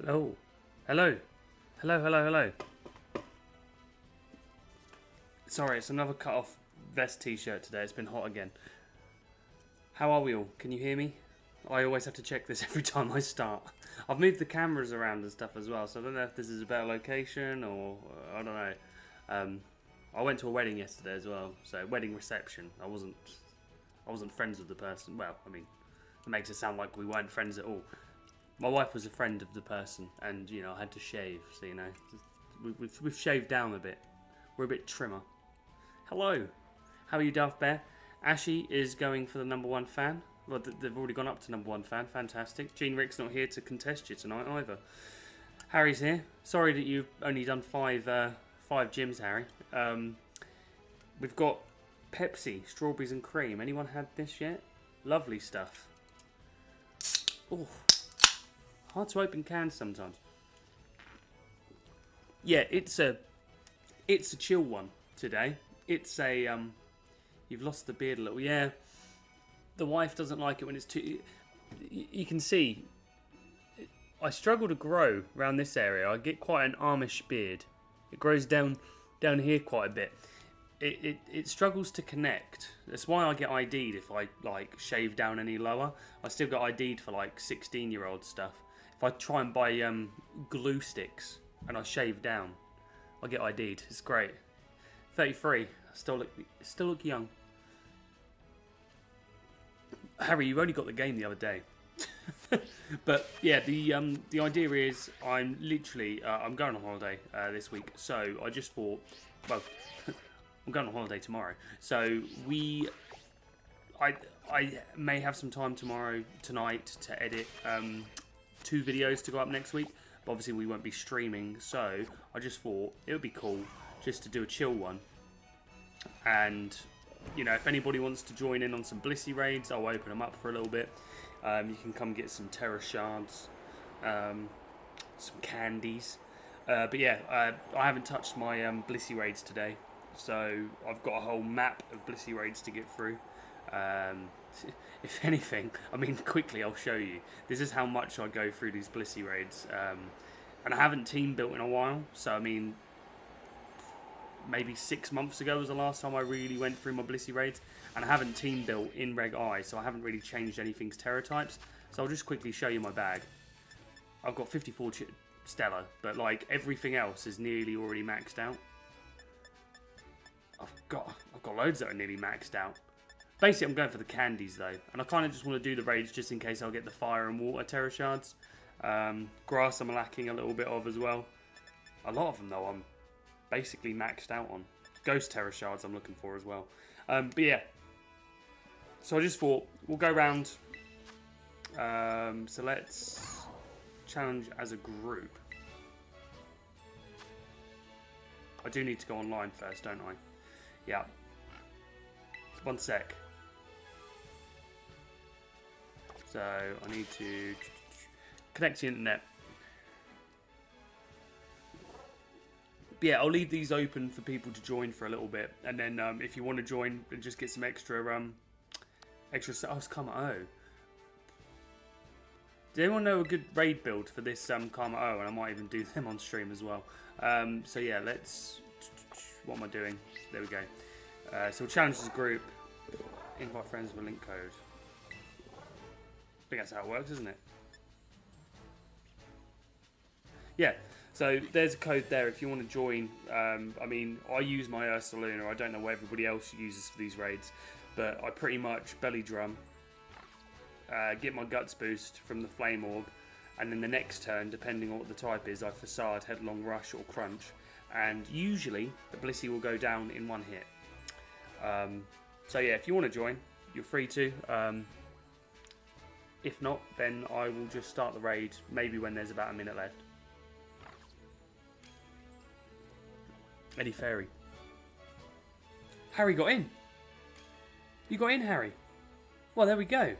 Hello. Hello. Hello, hello, hello. Sorry, it's another cut-off vest t-shirt today. It's been hot again. How are we all? Can you hear me? I always have to check this every time I start. I've moved the cameras around and stuff as well, so I don't know if this is a better location or... I don't know. I went to a wedding yesterday as well, so wedding reception. I wasn't friends with the person. Well, I mean, it makes it sound like we weren't friends at all. My wife was a friend of the person, and you know, I had to shave. So you know, we've shaved down a bit. We're a bit trimmer. Hello, how are you, Daft Bear? Ashy is going for the #1 fan. Well, they've already gone up to #1 fan. Fantastic. Gene Rick's not here to contest you tonight either. Harry's here. Sorry that you've only done five gyms, Harry. We've got Pepsi, strawberries and cream. Anyone had this yet? Lovely stuff. Oh, hard to open cans sometimes. Yeah, it's a chill one today. It's a you've lost the beard a little. Yeah, the wife doesn't like it when it's too. You can see. I struggle to grow around this area. I get quite an Amish beard. It grows down here quite a bit. It struggles to connect. That's why I get ID'd if I like shave down any lower. I still get ID'd for like 16-year-old stuff. If I try and buy glue sticks and I shave down, I get ID'd. It's great. 33. I still look young. Harry, you only got the game the other day. But yeah, the idea is I'm literally I'm going on holiday this week, so I just thought, well, I'm going on holiday tomorrow, so I may have some time tonight to edit 2 videos to go up next week, but obviously we won't be streaming, so I just thought it would be cool just to do a chill one. And you know, if anybody wants to join in on some Blissey raids, I'll open them up for a little bit. You can come get some terror shards, some candies. But yeah, I haven't touched my Blissey raids today, so I've got a whole map of Blissey raids to get through. If anything, I mean, quickly I'll show you. This is how much I go through these Blissey raids. And I haven't team built in a while, so I mean, maybe 6 months ago was the last time I really went through my Blissey raids, and I haven't team built in Reg I, so I haven't really changed anything's terror types. So I'll just quickly show you my bag. I've got 54 Stellar, but like everything else is nearly already maxed out. I've got loads that are nearly maxed out. Basically, I'm going for the candies though, and I kind of just want to do the raids just in case I'll get the fire and water terror shards. Grass I'm lacking a little bit of as well. A lot of them though I'm basically maxed out on. Ghost terror shards I'm looking for as well. But yeah, so I just thought we'll go around. So let's challenge as a group. I do need to go online first, don't I? Yeah. 1 sec. So I need to connect to the internet. But yeah, I'll leave these open for people to join for a little bit, and then if you want to join and just get some extra stuff. Karma O. Does anyone know a good raid build for this Karma O? And I might even do them on stream as well. So yeah, let's. What am I doing? There we go. So we'll challenge as a group. Invite friends with a link code. I think that's how it works, isn't it? Yeah. So there's a code there if you want to join. I mean, I use my Ursaluna. I don't know what everybody else uses for these raids, but I pretty much belly drum, get my guts boost from the flame orb, and then the next turn, depending on what the type is, I facade, headlong rush, or crunch, and usually the Blissey will go down in 1 hit. So yeah, if you want to join, you're free to. If not, then I will just start the raid maybe when there's about a minute left. Eddie Fairy. Harry got in. You got in, Harry. Well, there we go.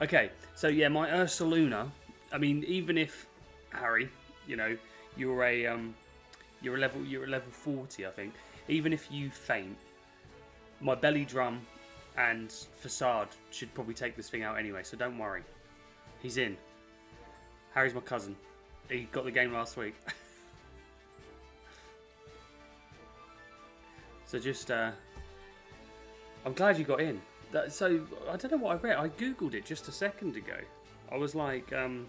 Okay, so yeah, my Ursaluna. I mean, even if Harry, you know, you're a level 40, I think. Even if you faint, my belly drum and facade should probably take this thing out anyway. So don't worry. He's in. Harry's my cousin. He got the game last week. So just, I'm glad you got in. So, I don't know what I read. I googled it just a second ago. I was like, in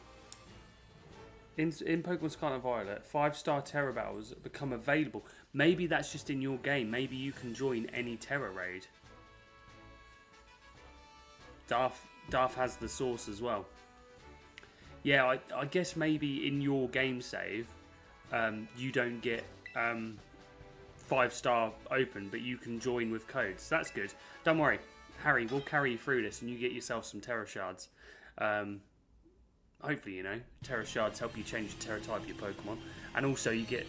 Pokemon Scarlet and Violet, 5-star Terra battles become available. Maybe that's just in your game. Maybe you can join any Terra raid. Darth has the source as well. Yeah, I guess maybe in your game save, you don't get 5-star open, but you can join with codes. That's good. Don't worry, Harry, we'll carry you through this and you get yourself some Terra Shards. Hopefully, you know, Terra Shards help you change the Terra type of your Pokemon. And also you get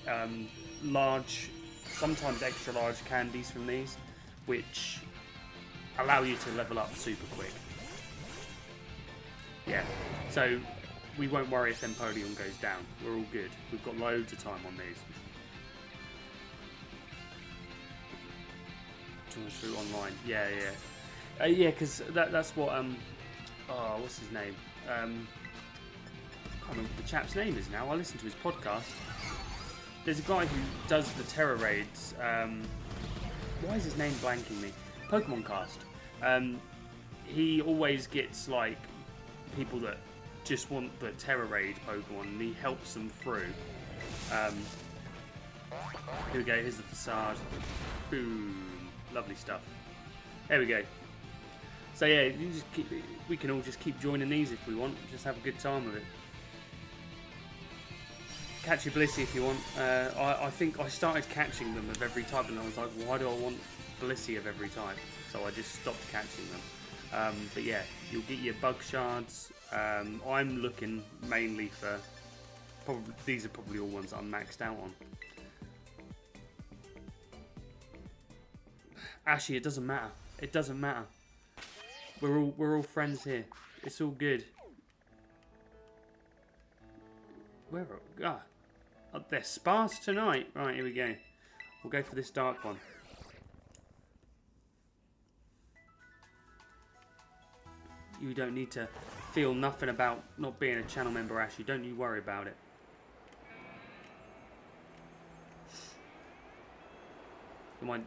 large, sometimes extra large candies from these, which allow you to level up super quick. Yeah, so we won't worry if Empoleon goes down. We're all good. We've got loads of time on these. Through online, yeah, because that's what what's his name? I can't remember what the chap's name is now. I listened to his podcast. There's a guy who does the Terra raids. Why is his name blanking me? Pokemon Cast. He always gets like people that just want the Terra raid Pokemon, and he helps them through. Here we go. Here's the facade. Boom. Lovely stuff. There we go. So yeah, we can all just keep joining these if we want. Just have a good time with it. Catch your Blissey if you want. I think I started catching them of every type, and I was like, why do I want Blissey of every type? So I just stopped catching them. But yeah, you'll get your bug shards. I'm looking mainly for. These are probably all ones that I'm maxed out on. Actually, it doesn't matter. It doesn't matter. We're all friends here. It's all good. Where are they're sparse tonight. Right, here we go. We'll go for this dark one. You don't need to feel nothing about not being a channel member, Ashley. Don't you worry about it.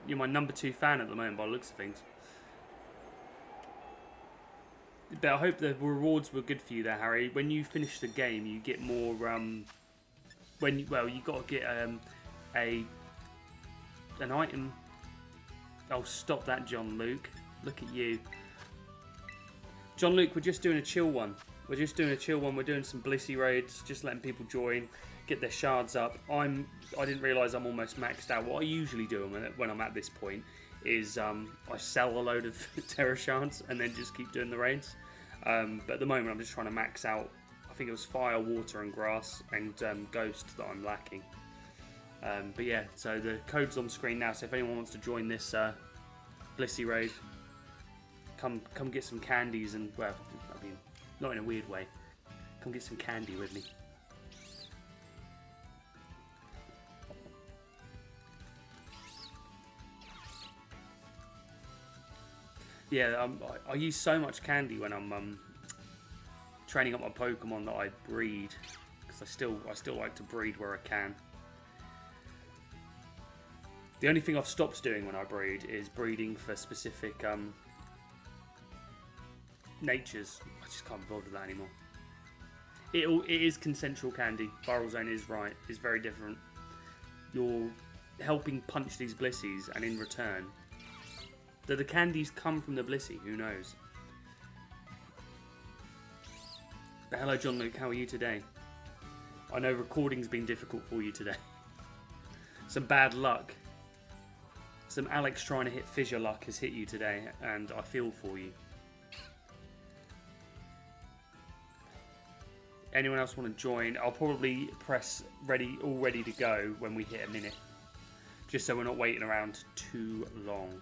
You're my number 2 fan at the moment by the looks of things. But I hope the rewards were good for you there, Harry. When you finish the game, you get more. You got to get an item. Oh, stop that, John Luke. Look at you, John Luke. We're just doing a chill one. We're doing some Blissey raids, just letting people join, get their shards up. I didn't realise I'm almost maxed out. What I usually do when I'm at this point is I sell a load of Terra Shards and then just keep doing the raids. But at the moment I'm just trying to max out, I think it was Fire, Water and Grass and Ghost that I'm lacking. But yeah, so the code's on screen now, so if anyone wants to join this Blissey raid, come get some candies and, well, I mean, not in a weird way, come get some candy with me. Yeah, I use so much candy when I'm training up my Pokemon that I breed, because I still like to breed where I can. The only thing I've stopped doing when I breed is breeding for specific natures. I just can't be bothered with that anymore. It is consensual candy. Viral Zone is right. It's very different. You're helping punch these Blisseys, and in return, do the candies come from the Blissey? Who knows? But hello, John Luke. How are you today? I know recording's been difficult for you today. Some bad luck. Some Alex trying to hit fissure luck has hit you today, and I feel for you. Anyone else want to join? I'll probably press all ready to go when we hit a minute, just so we're not waiting around too long.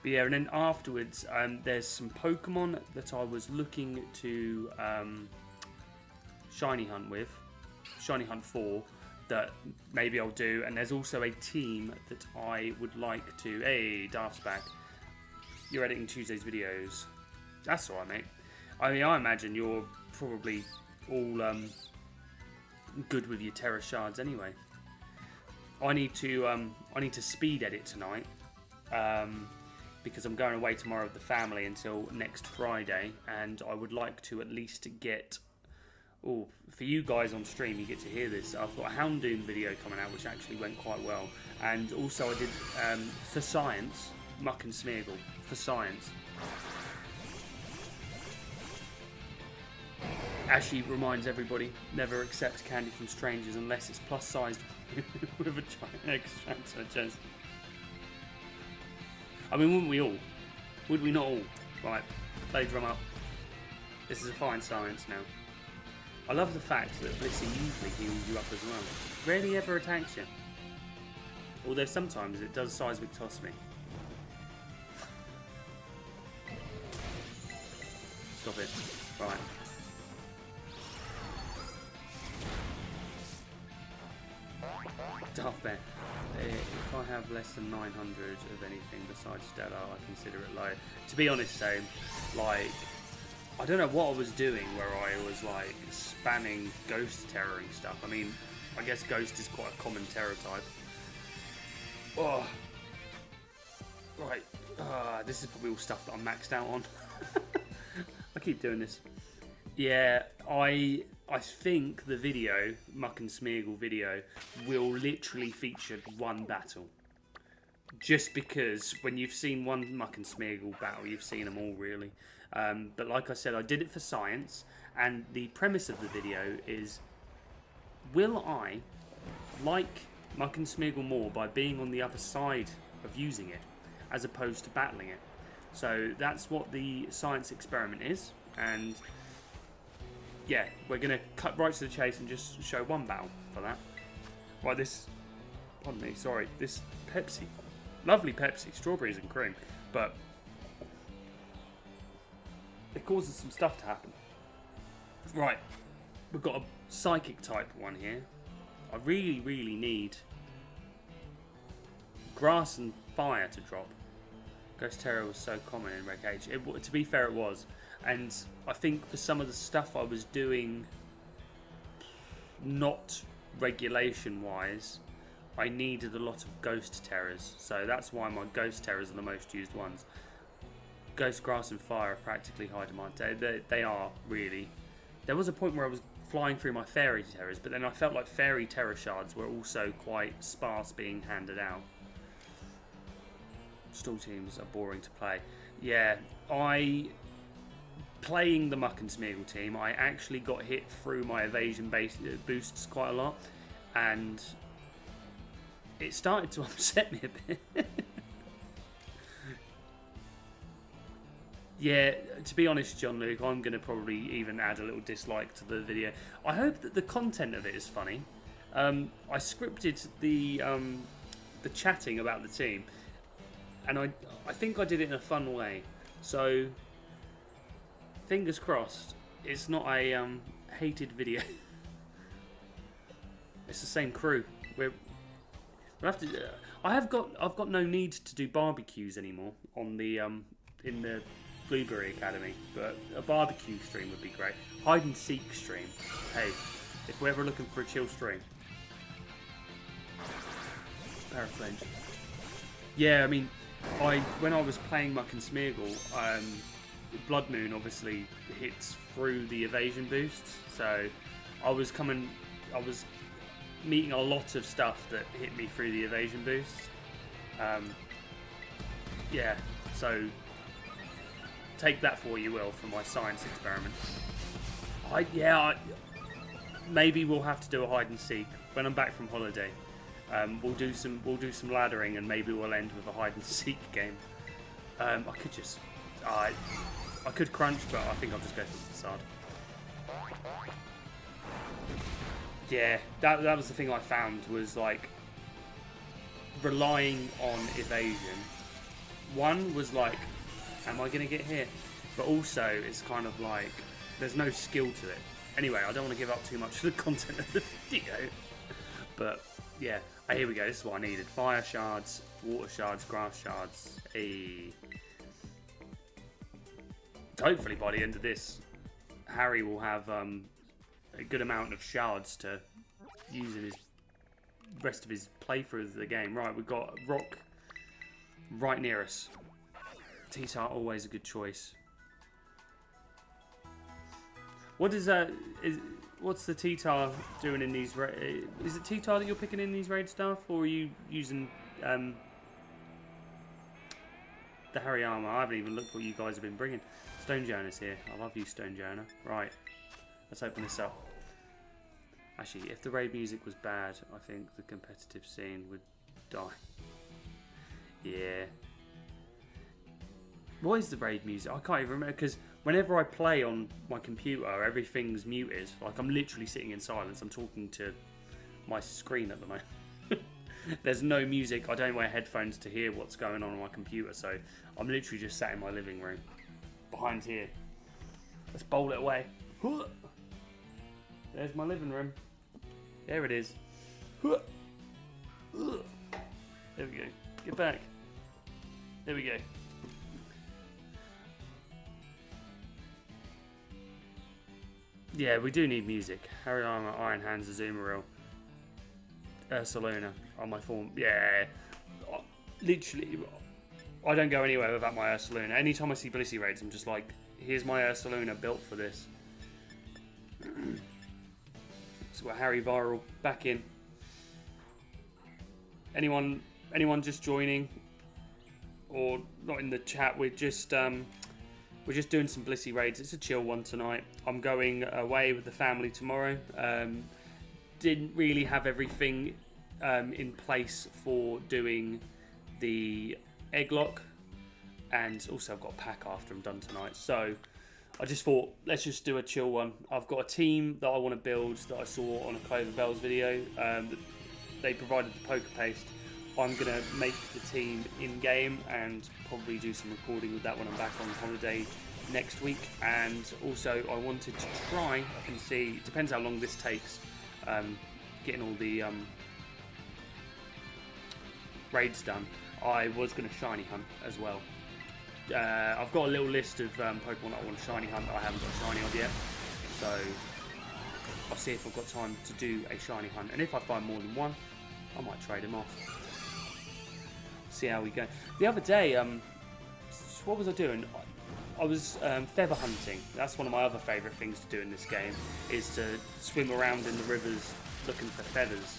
But yeah, and then afterwards, there's some Pokemon that I was looking to Shiny Hunt with, Shiny Hunt for, that maybe I'll do. And there's also a team that I would like to. Hey, Darth's back. You're editing Tuesday's videos. That's alright, mate. I mean, I imagine you're probably all good with your terror shards anyway. I need to speed edit tonight because I'm going away tomorrow with the family until next Friday, and I would like to at least get. Oh, for you guys on stream, you get to hear this. I've got a Houndoom video coming out, which actually went quite well, and also I did for science, Muck and Smeargle for science. Ashley reminds everybody, never accept candy from strangers unless it's plus-sized with a giant egg strapped to her chest. I mean, wouldn't we all? Would we not all? Right, play drum up. This is a fine science now. I love the fact that Blissey usually heals you up as well. Rarely ever attacks you. Although sometimes it does seismic toss me. Stop it. Right. Tough bet. If I have less than 900 of anything besides Stellar, I consider it low. To be honest though, like, I don't know what I was doing where I was like spamming ghost terroring stuff. I mean, I guess ghost is quite a common terror type. Oh. Right. This is probably all stuff that I'm maxed out on. I keep doing this. Yeah, I think the video, Muck and Smeargle video, will literally feature one battle. Just because when you've seen one Muck and Smeargle battle, you've seen them all really. But like I said, I did it for science, and the premise of the video is, will I like Muck and Smeargle more by being on the other side of using it, as opposed to battling it? So that's what the science experiment is, and yeah, we're going to cut right to the chase and just show one battle for that. Right, this, pardon me, sorry, this Pepsi, lovely Pepsi, strawberries and cream, but it causes some stuff to happen. Right, we've got a psychic type one here. I really, really need grass and fire to drop. Ghost Terror was so common in Reg H. To be fair, it was. And I think for some of the stuff I was doing, not regulation-wise, I needed a lot of Ghost Terrors. So that's why my Ghost Terrors are the most used ones. Ghost, Grass and Fire are practically high demand. They are, really. There was a point where I was flying through my Fairy Terrors, but then I felt like Fairy Terror Shards were also quite sparse being handed out. Stall teams are boring to play. Yeah, playing the Muck and Smeargle team, I actually got hit through my evasion boosts quite a lot, and it started to upset me a bit. Yeah, to be honest, John Luke, I'm going to probably even add a little dislike to the video. I hope that the content of it is funny. I scripted the chatting about the team, and I think I did it in a fun way. So, fingers crossed, it's not a hated video. It's the same crew. We'll have to. I've got no need to do barbecues anymore on the in the Blueberry Academy, but a barbecue stream would be great. Hide and seek stream. Hey, if we're ever looking for a chill stream. Paraflange. Yeah, I mean, when I was playing Muck and Smeargle, Blood Moon obviously hits through the evasion boosts, so I was meeting a lot of stuff that hit me through the evasion boosts. Yeah, so take that for what you will for my science experiment. Maybe we'll have to do a hide and seek when I'm back from holiday. We'll do some laddering, and maybe we'll end with a hide and seek game. I could crunch, but I think I'll just go for the facade. Yeah, that was the thing I found, was like relying on evasion. One was like, am I going to get hit? But also, it's kind of like, there's no skill to it. Anyway, I don't want to give up too much of the content of the video. But, yeah. Here we go. This is what I needed. Fire shards, water shards, grass shards. Hopefully, by the end of this, Harry will have a good amount of shards to use in his rest of his playthrough of the game. Right, we've got rock right near us. T-Tar, always a good choice. What is that? What's the T-Tar doing in these? Is it T-Tar that you're picking in these raid stuff, or are you using the Harry armor? I haven't even looked what you guys have been bringing. Stone Jonah's here. I love you, Stone Jonah. Right, let's open this up. Actually, if the raid music was bad, I think the competitive scene would die. Yeah. What is the raid music? I can't even remember, because whenever I play on my computer, everything's muted. Like, I'm literally sitting in silence. I'm talking to my screen at the moment. There's no music. I don't wear headphones to hear what's going on my computer, so I'm literally just sat in my living room. Behind here. Let's bowl it away. There's my living room. There it is. There we go. Get back. There we go. Yeah, we do need music. Harry Armour, Iron Hands, Azumarill, Ursaluna on my form. Yeah, literally, I don't go anywhere without my Ursaluna. Anytime I see Blissey raids, I'm just like, here's my Ursaluna built for this. So we're Harry Viral back in. Anyone just joining or not in the chat? We're just doing some Blissey raids. It's a chill one tonight. I'm going away with the family tomorrow. Didn't really have everything in place for doing the egg lock, and also I've got a pack after I'm done tonight. So I just thought, let's just do a chill one. I've got a team that I want to build that I saw on a Clover Bells video. They provided the poker paste. I'm going to make the team in-game and probably do some recording with that when I'm back on holiday next week. And also I wanted to try and see, it depends how long this takes, getting all the raids done. I was going to shiny hunt as well. I've got a little list of Pokemon that I want to shiny hunt that I haven't got a shiny of yet. So I'll see if I've got time to do a shiny hunt. And if I find more than one, I might trade them off. See how we go. The other day, what was I doing? I was feather hunting. That's one of my other favourite things to do in this game, is to swim around in the rivers looking for feathers,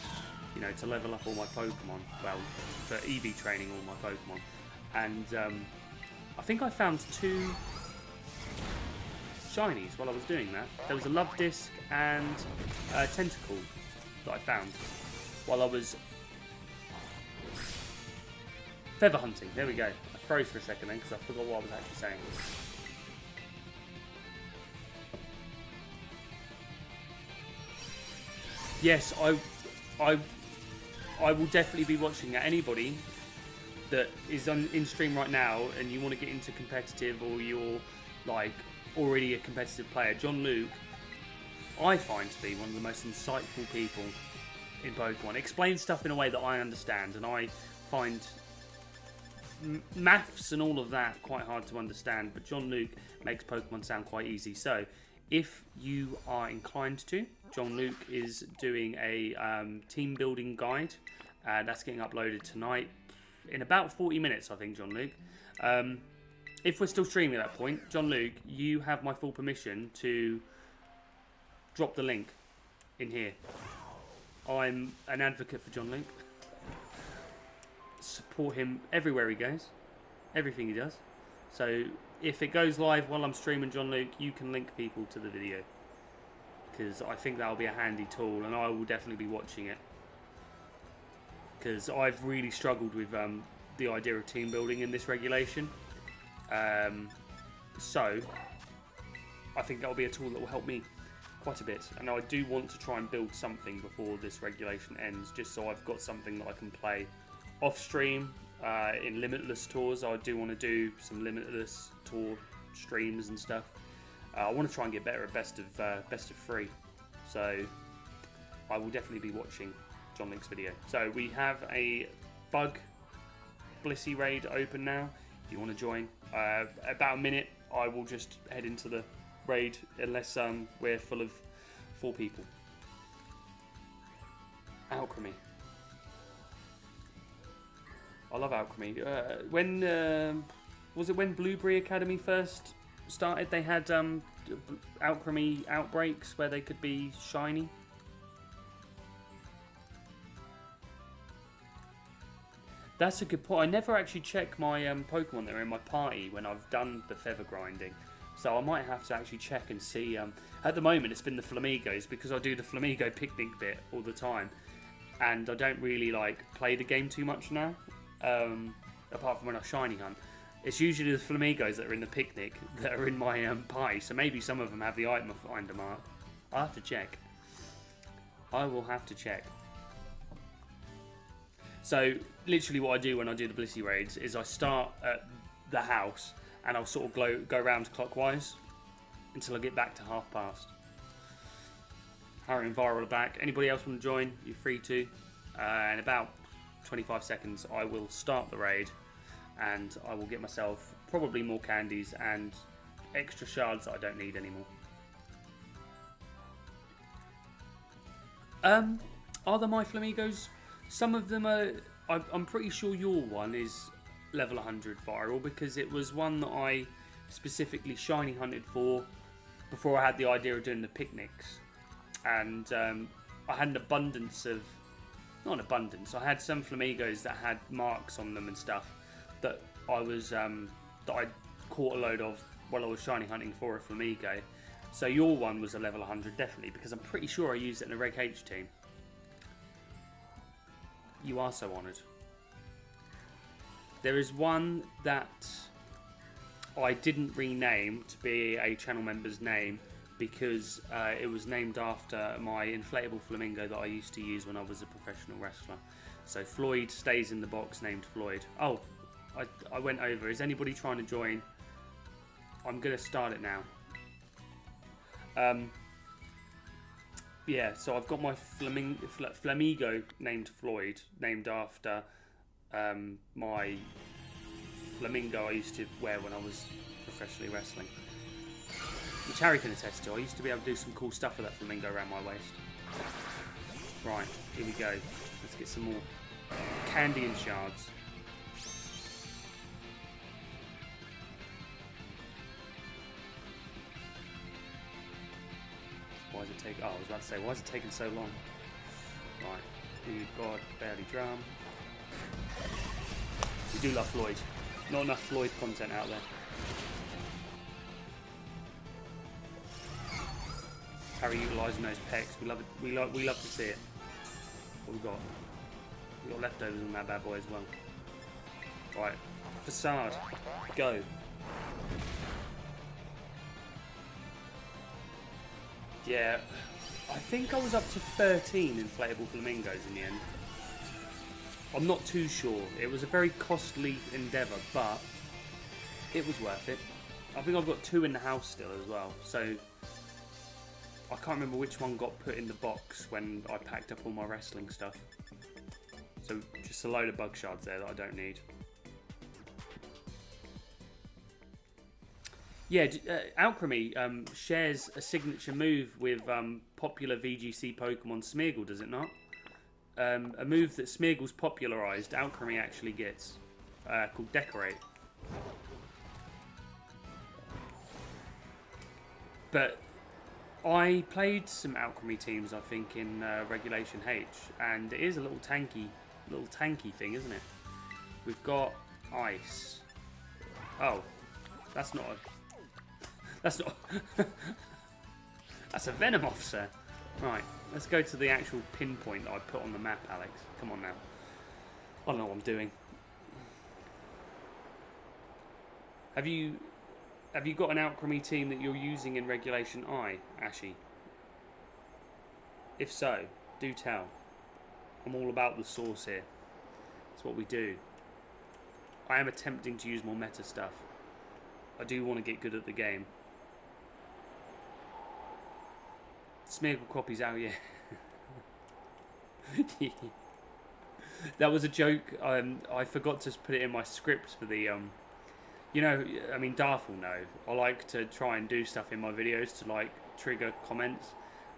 you know, to level up all my Pokemon. Well, for EV training all my Pokemon. And I think I found 2 shinies while I was doing that. There was a Love Disc and a Tentacle that I found while I was feather hunting. There we go. I froze for a second then because I forgot what I was actually saying. Yes, I will definitely be watching that. Anybody that is in stream right now and you want to get into competitive, or you're like already a competitive player, John Luke, I find to be one of the most insightful people in Pokemon. Explains stuff in a way that I understand, and I find maths and all of that quite hard to understand, but John Luke makes Pokemon sound quite easy. So if you are inclined to, John Luke is doing a team building guide, that's getting uploaded tonight in about 40 minutes, I think, John Luke. If we're still streaming at that point, John Luke, you have my full permission to drop the link in here. I'm an advocate for John Luke. Support him everywhere he goes, everything he does. So if it goes live while I'm streaming John Luke, you can link people to the video, because I think that'll be a handy tool, and I will definitely be watching it, because I've really struggled with the idea of team building in this regulation. So I think that'll be a tool that will help me quite a bit, and I do want to try and build something before this regulation ends, just so I've got something that I can play off stream in limitless tours. I do want to do some limitless tour streams and stuff. I want to try and get better at best of 3, so I will definitely be watching John Luke's video. So we have a bug Blissey raid open now. If you want to join, about a minute, I will just head into the raid unless we're full of 4 people. Alchemy. I love alchemy. When was it when Blueberry Academy first started? They had alchemy outbreaks where they could be shiny. That's a good point. I never actually check my Pokemon that are in my party when I've done the feather grinding. So I might have to actually check and see. At the moment, it's been the Flamigos because I do the Flamigo picnic bit all the time. And I don't really play the game too much now. Apart from when I shiny hunt. It's usually the Flamigos that are in the picnic that are in my party. So maybe some of them have the item finder mark. I'll have to check. I will have to check. So literally what I do when I do the Blissey raids is I start at the house and I'll sort of go around clockwise until I get back to half past. Harry and Viral are back. Anybody else want to join? You're free to. In about 25 seconds I will start the raid and I will get myself probably more candies and extra shards that I don't need anymore. Are there my Flamigos? Some of them are. I'm pretty sure your one is level 100 viral because it was one that I specifically shiny hunted for before I had the idea of doing the picnics, and I had an abundance of, not an abundance. I had some Flamigos that had marks on them and stuff that I was that I caught a load of while I was shiny hunting for a Flamigo. So your one was a level 100 definitely because I'm pretty sure I used it in a Reg H team. You are so honoured. There is one that I didn't rename to be a channel member's name because it was named after my inflatable flamingo that I used to use when I was a professional wrestler. So Floyd stays in the box named Floyd. Oh, I went over. Is anybody trying to join? I'm going to start it now. Yeah, so I've got my Flamigo named Floyd, named after my flamingo I used to wear when I was professionally wrestling. Which Harry can attest to. I used to be able to do some cool stuff with that flamingo around my waist. Right, here we go. Let's get some more candy and shards. Why is it taking? Oh, I was about to say, why is it taking so long? Right, we've got barely drum. We do love Floyd. Not enough Floyd content out there. Harry utilising those pecs. We love it. We love to see it. What we got? We got leftovers on that bad boy as well. Right, facade, go. Yeah, I think I was up to 13 inflatable flamingos in the end. I'm not too sure. It was a very costly endeavour, but it was worth it. I think I've got 2 in the house still as well, so I can't remember which one got put in the box when I packed up all my wrestling stuff. So just a load of bug shards there that I don't need. Yeah, Alchemy shares a signature move with popular VGC Pokemon Smeargle, does it not? A move that Smeargle's popularised, Alchemy actually gets, called Decorate. But I played some Alchemy teams, I think, in Regulation H, and it is a little tanky thing, isn't it? We've got Ice. Oh, that's not a... That's not... That's a Venom Officer. Right, let's go to the actual pinpoint that I put on the map, Alex. Come on now. I don't know what I'm doing. Have you got an Alchemy team that you're using in Regulation I, Ashy? If so, do tell. I'm all about the source here. That's what we do. I am attempting to use more meta stuff. I do want to get good at the game. Smeargle Coppies out, yeah. That was a joke. I forgot to put it in my script for the You know, I mean, Darth will know. I like to try and do stuff in my videos to like trigger comments,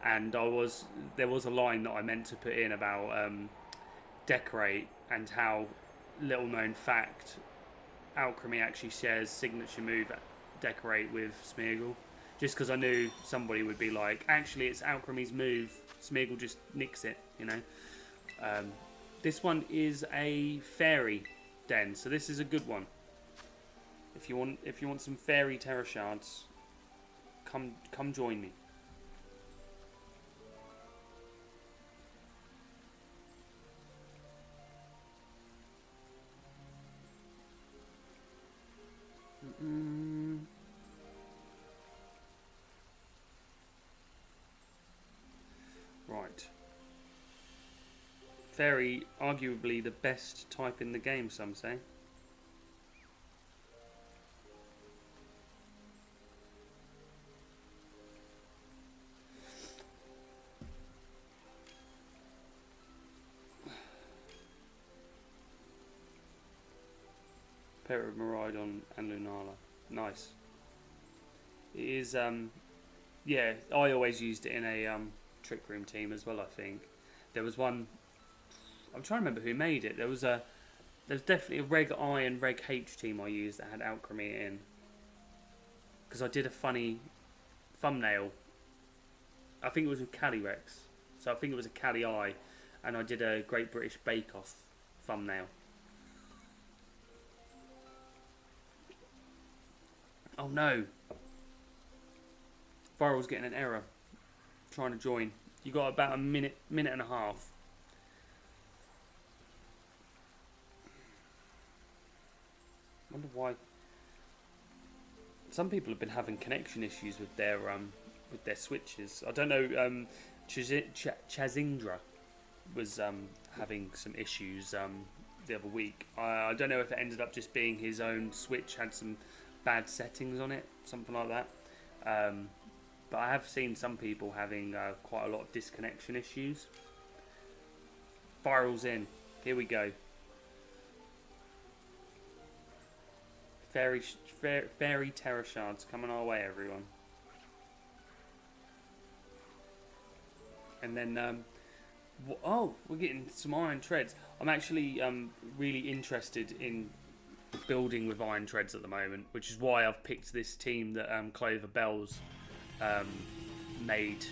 and there was a line that I meant to put in about decorate and how little known fact Alchemy actually shares signature move decorate with Smeagol. Just because I knew somebody would be like, actually, it's Alchemy's move. Smeagol just nicks it, you know. This one is a fairy den, so this is a good one. If you want some fairy terror shards, come join me. Right. Fairy, arguably the best type in the game, some say. Pair of Miraidon and Lunala. Nice. It is, yeah, I always used it in a Trick Room team as well, I think. There was one, I'm trying to remember who made it. There was definitely a Reg I and Reg H team I used that had Alchemy in. Because I did a funny thumbnail. I think it was with Calyrex. So I think it was a Cali I, and I did a Great British Bake Off thumbnail. Oh no! Viral's getting an error. Trying to join. You got about a minute and a half. Wonder why. Some people have been having connection issues with their switches. I don't know. Chazindra was having some issues the other week. I don't know if it ended up just being his own switch had some bad settings on it, something like that. But I have seen some people having quite a lot of disconnection issues. Viral's in. Here we go. Fairy terror shards coming our way, everyone. And then, oh, we're getting some iron treads. I'm actually really interested in building with iron treads at the moment, which is why I've picked this team that Clover Bells made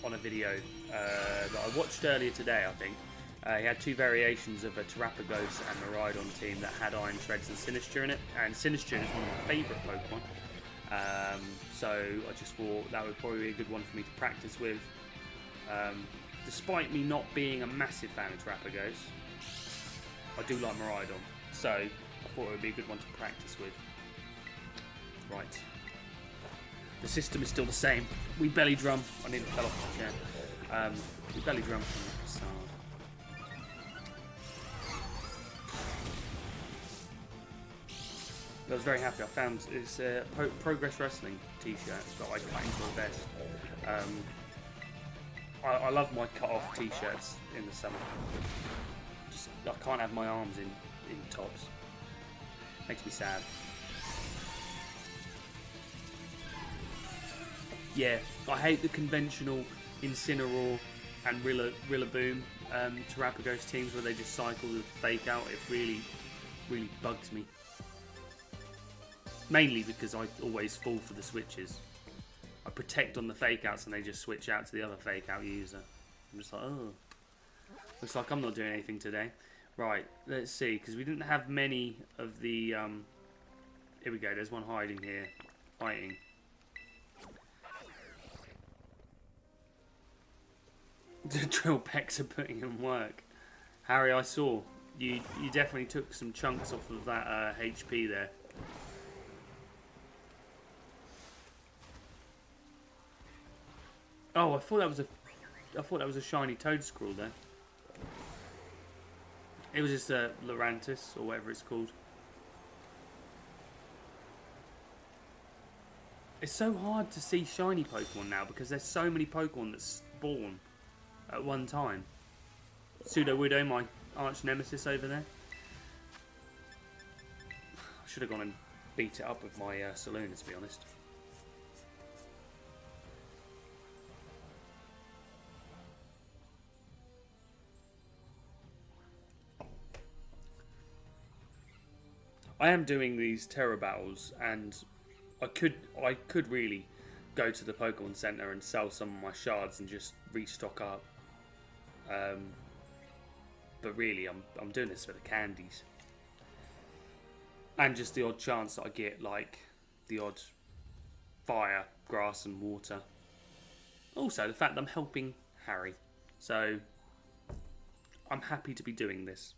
on a video that I watched earlier today, I think. He had two variations of a Terrapagos and Miraidon team that had iron treads and Sinister in it, and Sinister is one of my favourite Pokemon. So I just thought that would probably be a good one for me to practice with. Despite me not being a massive fan of Terrapagos, I do like Miraidon, so I thought it would be a good one to practice with. Right. The system is still the same. We belly drum. I nearly fell off the chair. We belly drum from the facade. I was very happy. I found this Progress Wrestling t-shirt that I cut into a vest. I love my cut-off t-shirts in the summer. I can't have my arms in tops. Makes me sad. Yeah, I hate the conventional Incineroar and Rillaboom Terrapagos teams where they just cycle the fake out. It really bugs me. Mainly because I always fall for the switches. I protect on the fake outs and they just switch out to the other fake out user. I'm just like, oh. Looks like I'm not doing anything today. Right, let's see, because we didn't have many of the... here we go, there's one hiding here. Fighting. The drill pecks are putting in work. Harry, I saw. You definitely took some chunks off of that HP there. Oh, I thought that was a shiny Toedscruel there. It was just a Lurantis or whatever it's called. It's so hard to see shiny Pokemon now because there's so many Pokemon that spawn at one time. Sudowoodo, my arch nemesis over there. should have gone and beat it up with my Saloon, to be honest. I am doing these Terror battles, and I could really go to the Pokemon Center and sell some of my shards and just restock up. But really, I'm doing this for the candies, and just the odd chance that I get, like the odd fire, grass, and water. Also, the fact that I'm helping Harry, so I'm happy to be doing this.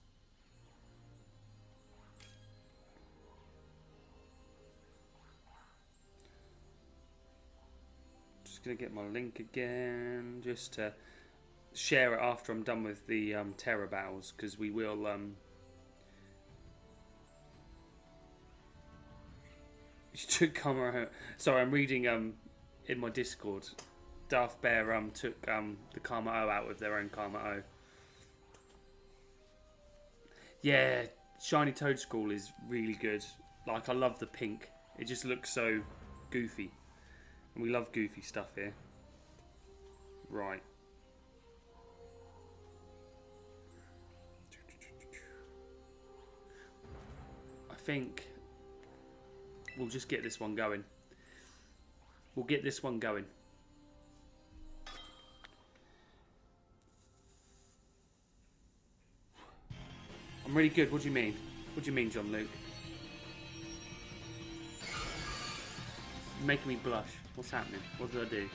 Gonna get my link again just to share it after I'm done with the Terror battles, because we will should come around. Sorry, I'm reading in my Discord. Darth Bear took the Karma O out with their own Karma O. Yeah, Shiny Toadstool is really good. Like, I love the pink. It just looks so goofy. And we love goofy stuff here. Right. I think we'll just get this one going. We'll get this one going. I'm really good. What do you mean? What do you mean, John Luke? You're making me blush. What's happening? What did I do?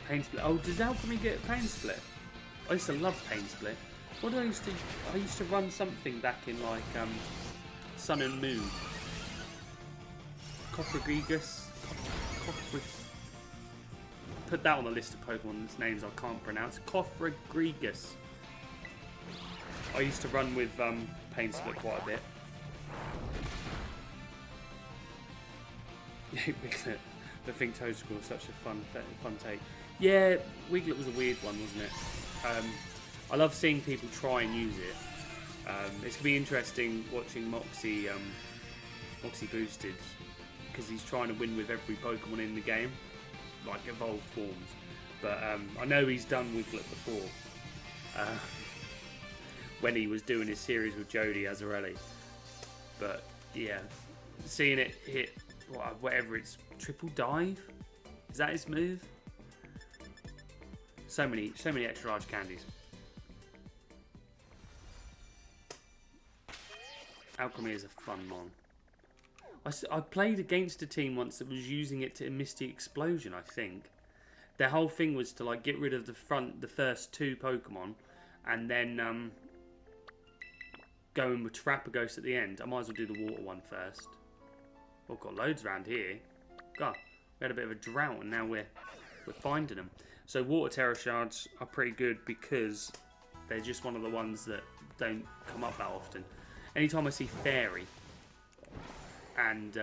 Pain Split. Oh, does Alchemy get Pain Split? I used to love Pain Split. What did I used to? I used to run something back in like Sun and Moon. Cofragrigus. Put that on the list of Pokemon's names I can't pronounce. Cofragrigus. I used to run with Pain Split quite a bit. Wiglet. I think Toadstool was such a fun take. Yeah, Wiglet was a weird one, wasn't it? I love seeing people try and use it. It's gonna be interesting watching Moxie boosted, because he's trying to win with every Pokemon in the game, like evolved forms. But I know he's done Wiglet before, when he was doing his series with Jody Azarelli. But yeah, seeing it hit whatever it's triple dive, is that his move? So many extra large candies. Alchemy is a fun one. I played against a team once that was using it to Misty Explosion, I think. Their whole thing was to like get rid of the first two Pokemon, and then go in with Terrapagos at the end. I might as well do the water one first. We've got loads around here. God, we had a bit of a drought, and now we're finding them. So water Terra Shards are pretty good because they're just one of the ones that don't come up that often. Anytime I see Fairy and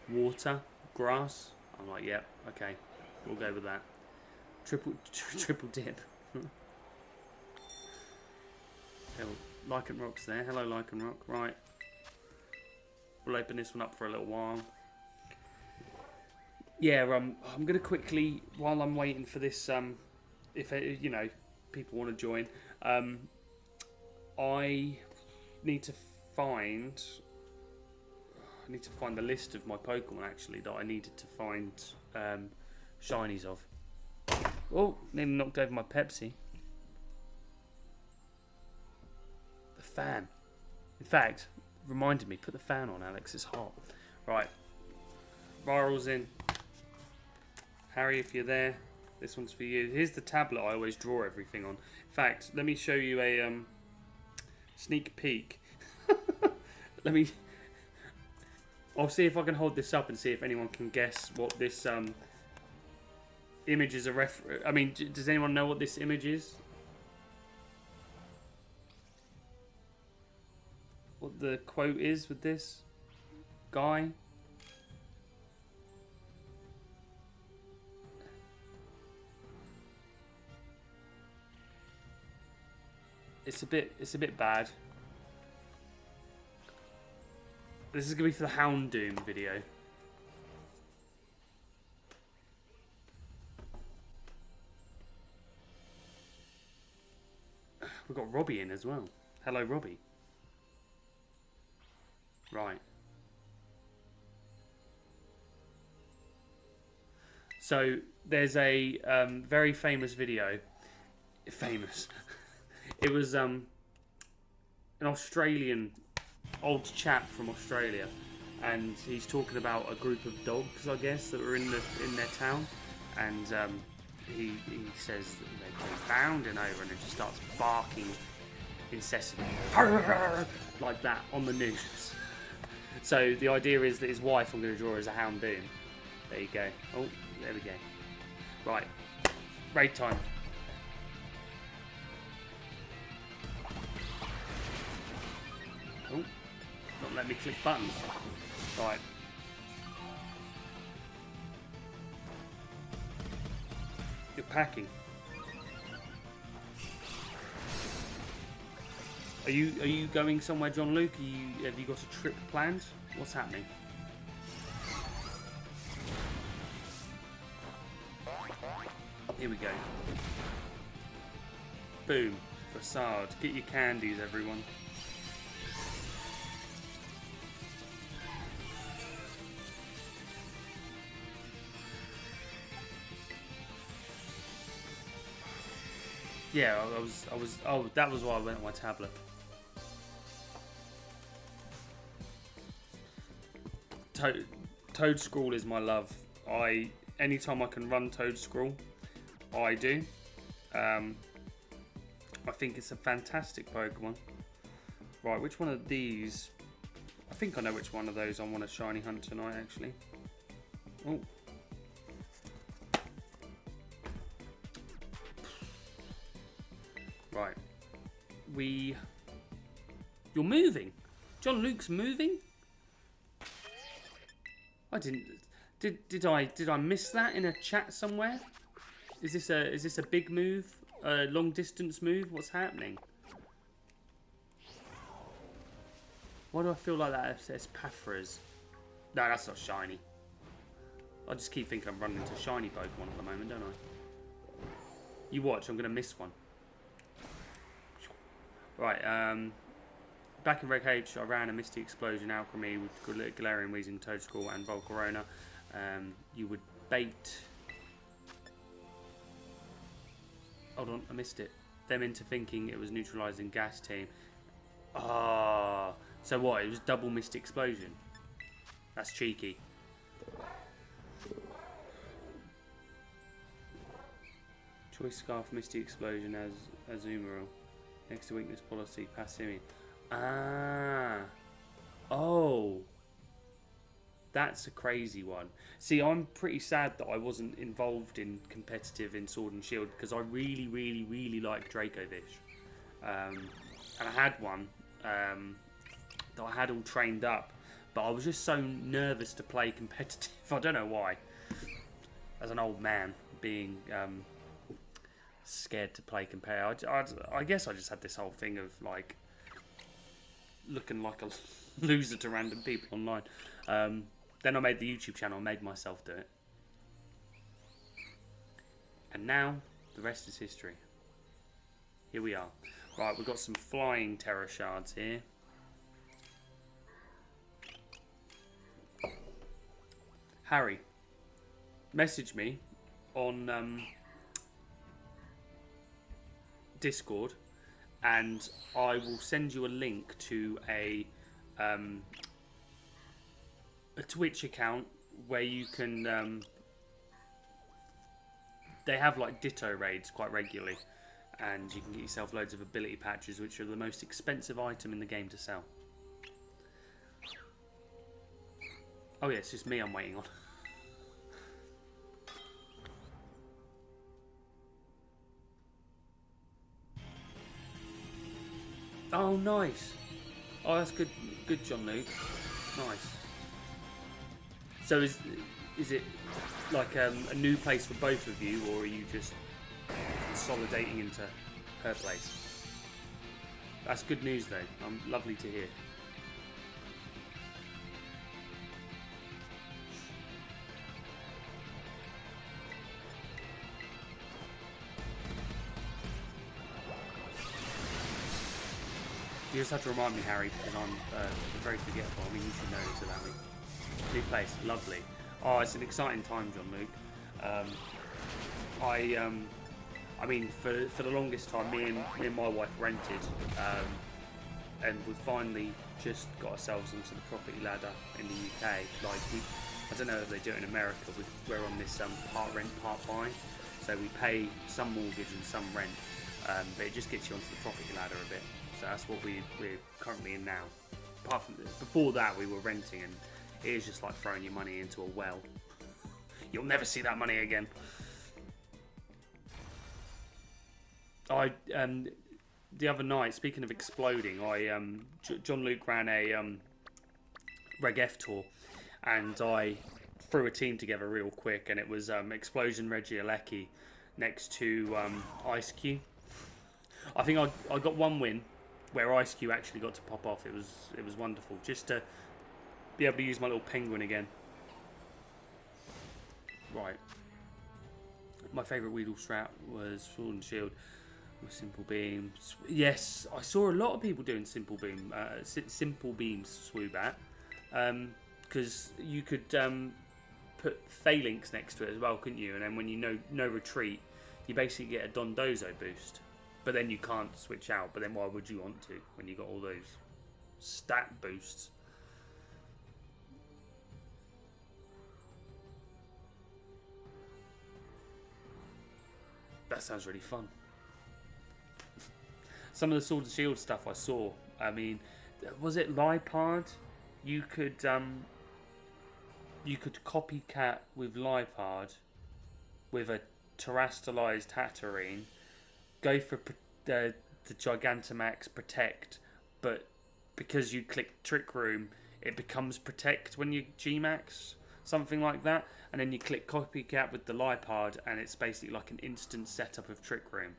water, grass, I'm like, yep, okay, we'll go with that. Triple dip. Okay, Lycanrock's there. Hello, Lycanrock. Right. We'll open this one up for a little while. Yeah, I'm going to quickly, while I'm waiting for this, if you know, people want to join, I need to find the list of my Pokemon actually that I needed to find shinies of. Oh, nearly knocked over my Pepsi. The fan. In fact, reminded me, put the fan on, Alex. It's hot. Right. Viral's in. Harry, if you're there, this one's for you. Here's the tablet I always draw everything on. In fact, let me show you a sneak peek. I'll see if I can hold this up and see if anyone can guess what this image is I mean, does anyone know what this image is? what the quote is with this guy. It's a bit bad. This is gonna be for the Hound Doom video. We've got Robbie in as well. Hello, Robbie. Right. So there's a very famous video. Famous. It was an Australian old chap from Australia, and he's talking about a group of dogs, I guess, that were in their town, and he says that they've been bounding over, and it just starts barking incessantly like that on the news. So the idea is that his wife, I'm going to draw as a Hound Doom. There you go. Oh, there we go. Right, raid time. Oh, not let me click buttons. Right. You're packing. Are you going somewhere, John Luke? Have you got a trip planned? What's happening? Here we go. Boom. Facade. Get your candies, everyone. Yeah, I was. Oh, that was why I went on my tablet. Toad Scrawl is my love. Anytime I can run Toad Scrawl, I do. I think it's a fantastic Pokemon. Right, which one of these? I think I know which one of those I want to shiny hunt tonight, actually. Oh. Right. You're moving. John Luke's moving? I didn't. Did I miss that in a chat somewhere? Is this a big move? A long distance move? What's happening? Why do I feel like that says Pathras? No, that's not shiny. I just keep thinking I'm running into shiny Pokemon at the moment, don't I? You watch, I'm gonna miss one. Right, back in Reg H, I ran a Misty Explosion Alchemy with Galarian Weezing, Toedscruel and Volcarona. You would bait... Hold on, I missed it. Them into thinking it was neutralising Gas Team. Ah, so what? It was double Misty Explosion. That's cheeky. Choice Scarf, Misty Explosion as Azumarill. Next to Weakness Policy, Passimian. Ah. Oh. That's a crazy one. See, I'm pretty sad that I wasn't involved in competitive in Sword and Shield because I really, really, really like Dracovish. And I had one that I had all trained up, but I was just so nervous to play competitive. I don't know why. As an old man, being scared to play compare. I guess I just had this whole thing of like looking like a loser to random people online. Then I made the YouTube channel and made myself do it. And now, the rest is history. Here we are. Right, we've got some flying Terror Shards here. Harry, message me on Discord and I will send you a link to a Twitch account where you can they have like Ditto raids quite regularly and you can get yourself loads of ability patches, which are the most expensive item in the game to sell. Oh yeah, it's just me I'm waiting on. Oh nice. Oh, that's good. Good, John Luke. Nice. So is it like a new place for both of you, or are you just consolidating into her place? That's good news, though. Lovely to hear. You just have to remind me, Harry, because I'm very forgetful. I mean, you should know this about me. New place, lovely. Oh, it's an exciting time, John Luke. I mean, for the longest time, me and my wife rented, and we've finally just got ourselves onto the property ladder in the UK. Like, I don't know if they do it in America. We're on this part rent, part buy, so we pay some mortgage and some rent, but it just gets you onto the property ladder a bit. So that's what we're currently in now. Apart from this, before that, we were renting, and it is just like throwing your money into a well. You'll never see that money again. The other night, speaking of exploding, John Luke ran a Reg F tour, and I threw a team together real quick, and it was Explosion Reggielecki next to Ice Cube. I think I got one win where Ice Cube actually got to pop off. It was wonderful just to be able to use my little penguin again. Right. My favourite Weedle strat was Sword and Shield with Simple Beam. Yes, I saw a lot of people doing Simple Beam, Simple Beam Swoobat, because you could put Phalanx next to it as well, couldn't you? And then when you no retreat, you basically get a Dondozo boost. But then you can't switch out. But then why would you want to when you got all those stat boosts? That sounds really fun. Some of the Sword and Shield stuff I saw. I mean, was it Lipard? You could copycat with Lipard with a terastallized Hatterene. Go for the Gigantamax Protect, but because you click Trick Room, it becomes Protect when you G-Max, something like that. And then you click Copycat with the Lipard, and it's basically like an instant setup of Trick Room.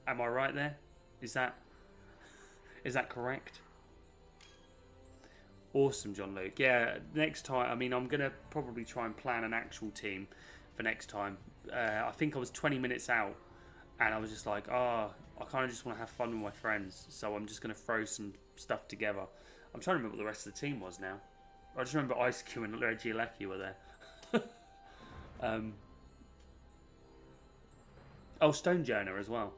Am I right there? Is that correct? Awesome, John Luke. Yeah, next time, I mean, I'm going to probably try and plan an actual team for next time. I think I was 20 minutes out. And I was just like, I kind of just want to have fun with my friends. So I'm just going to throw some stuff together. I'm trying to remember what the rest of the team was now. I just remember Ice Cube and Reggielecki were there. Stonejourner as well.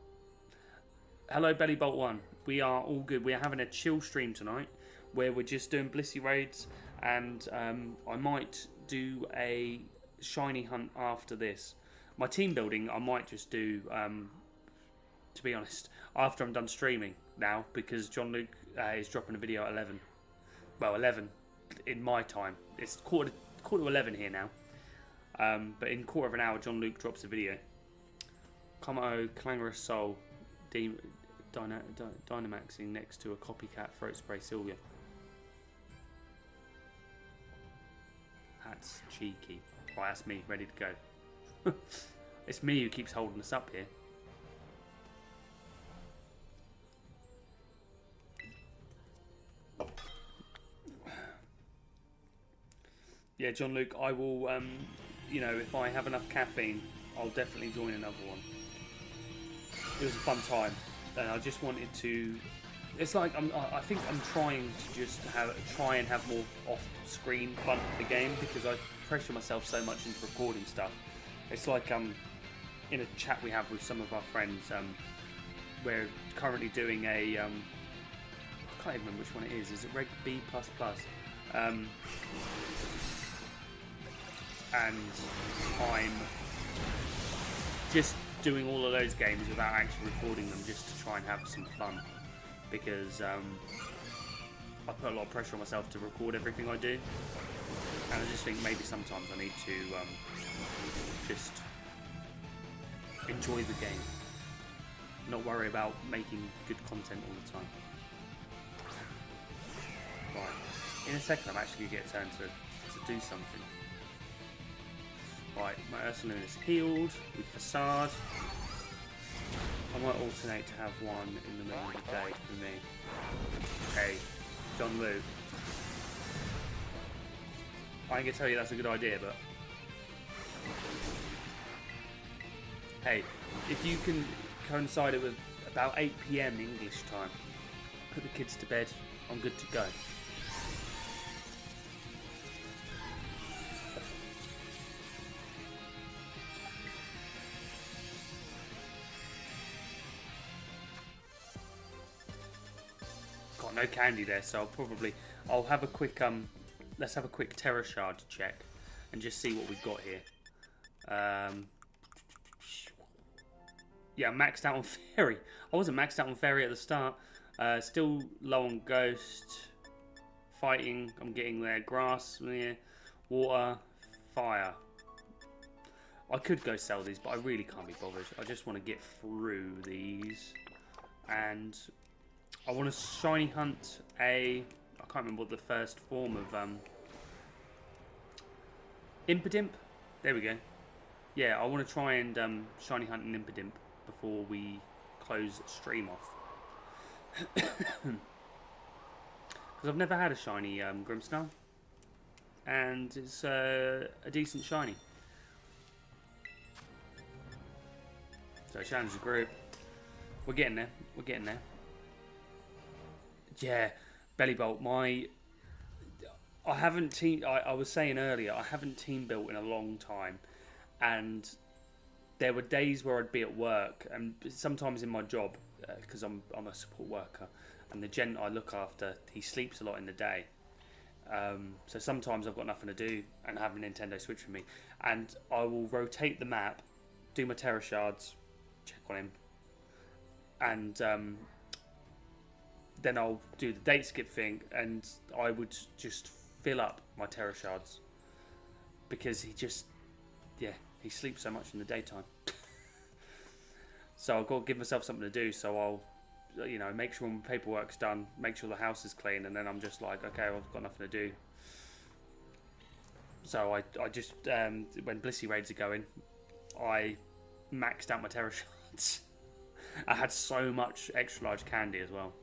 Hello, Bellybolt1. We are all good. We are having a chill stream tonight where we're just doing Blissey raids. And I might do a shiny hunt after this. My team building, I might just do, to be honest, after I'm done streaming now, because John Luke is dropping a video at 11. Well, 11 in my time. It's quarter to 11 here now. But in quarter of an hour, John Luke drops a video. Komodo, Clangorous Soul, Dynamaxing next to a copycat Throat Spray Sylvia. That's cheeky. Right, that's me, ready to go. It's me who keeps holding us up here. Yeah, John Luke, I will, if I have enough caffeine, I'll definitely join another one. It was a fun time, and I just wanted to... It's like, I think I'm trying to just try and have more off-screen fun with the game, because I pressure myself so much into recording stuff. It's like in a chat we have with some of our friends, we're currently doing a I can't even remember which one it is. Is it Reg B++? And I'm just doing all of those games without actually recording them, just to try and have some fun, because I put a lot of pressure on myself to record everything I do, and I just think maybe sometimes I need to just enjoy the game, not worry about making good content all the time. In a second, I'm actually going to get a turn to do something. Right, my Ursulune is healed with Facade. I might alternate to have one in the middle of the day for me. Hey, John Woo. I ain't going to tell you that's a good idea, but... Hey, if you can coincide it with about 8 PM English time, put the kids to bed, I'm good to go. Got no candy there, so I'll have a quick let's have a quick Terror Shard check and just see what we've got here. Yeah, maxed out on Fairy. I wasn't maxed out on Fairy at the start. Still low on Ghost. Fighting, I'm getting there. Grass, yeah. Water, Fire. I could go sell these, but I really can't be bothered. I just want to get through these. And I want to shiny hunt a... I can't remember what the first form of... Impidimp? There we go. Yeah, I want to try and shiny hunt an Impidimp before we close stream off. Because I've never had a shiny Grimmsnarl. And it's a decent shiny. So challenge the group. We're getting there. We're getting there. Yeah, Bellybolt. I haven't team. I was saying earlier, I haven't team built in a long time, and there were days where I'd be at work, and sometimes in my job, because I'm a support worker, and the gent I look after, he sleeps a lot in the day. So sometimes I've got nothing to do and have a Nintendo Switch with me, and I will rotate the map, do my Terror Shards, check on him, and then I'll do the date skip thing, and I would just fill up my Terror Shards because he sleeps so much in the daytime. So I've got to give myself something to do. So I'll, make sure my paperwork's done, make sure the house is clean, and then I'm just like, okay, I've got nothing to do. So I just when Blissey raids are going, I maxed out my Terror Shards. I had so much extra large candy as well.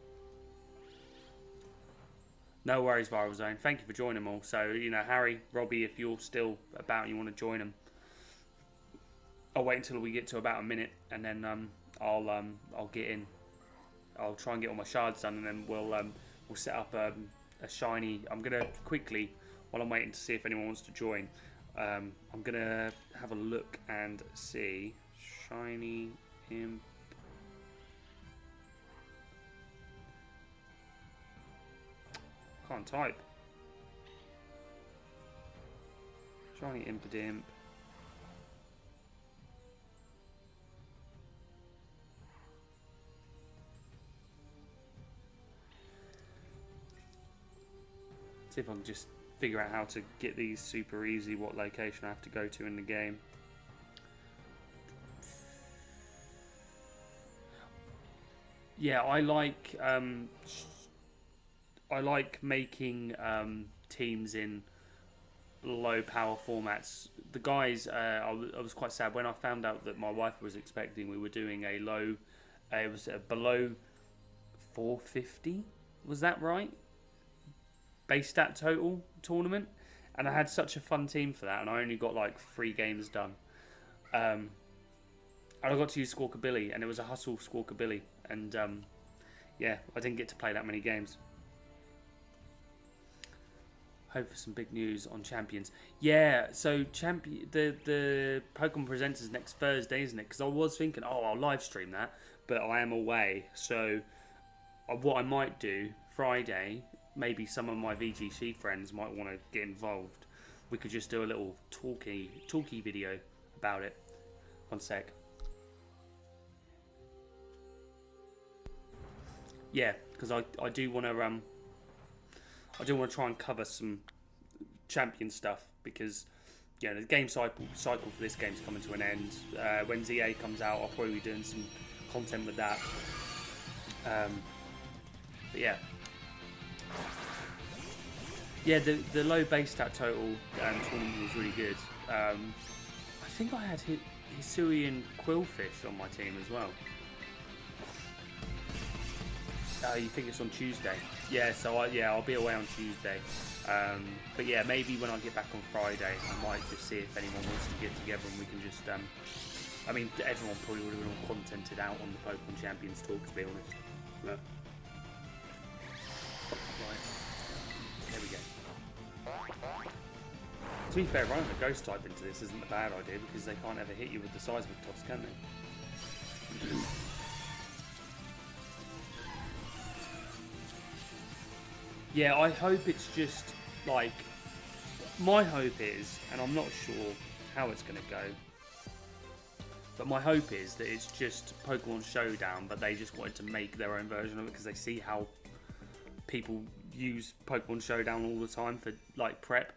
No worries, Viral Zone. Thank you for joining them all. So, Harry, Robbie, if you're still about and you want to join them, I'll wait until we get to about a minute, and then I'll get in. I'll try and get all my shards done, and then we'll set up a shiny. I'm gonna quickly, while I'm waiting to see if anyone wants to join, I'm gonna have a look and see shiny imp. Can't type. Shiny Impidimp. See if I can just figure out how to get these super easy, what location I have to go to in the game. Yeah, I like making teams in low power formats. The guys, I was quite sad when I found out that my wife was expecting. We were doing a low, it was a below 450. Was that right? Base stat total tournament, and I had such a fun team for that, and I only got like 3 games done. And I got to use Squawkabilly, and it was a hustle Squawkabilly, and yeah, I didn't get to play that many games. Hope for some big news on Champions. Yeah, so the Pokemon Presenters next Thursday, isn't it? Because I was thinking, I'll live stream that, but I am away. So what I might do Friday, maybe some of my VGC friends might want to get involved. We could just do a little talky video about it. One sec. Yeah, because I do want to try and cover some champion stuff, because the game cycle for this game's coming to an end. When ZA comes out, I'll probably be doing some content with that. But yeah. Yeah, the low base stat total tournament was really good. I think I had Hisui and Quillfish on my team as well. You think it's on Tuesday? Yeah, so I'll be away on Tuesday. But yeah, maybe when I get back on Friday, I might just see if anyone wants to get together and we can just. I mean, everyone probably would have been all contented out on the Pokemon Champions talk, to be honest. But, right, there we go. To be fair, running a Ghost type into this isn't a bad idea because they can't ever hit you with the Seismic Toss, can they? Yeah, I hope it's just like, my hope is, and I'm not sure how it's going to go, but my hope is that it's just Pokemon Showdown, but they just wanted to make their own version of it because they see how people use Pokemon Showdown all the time for like prep.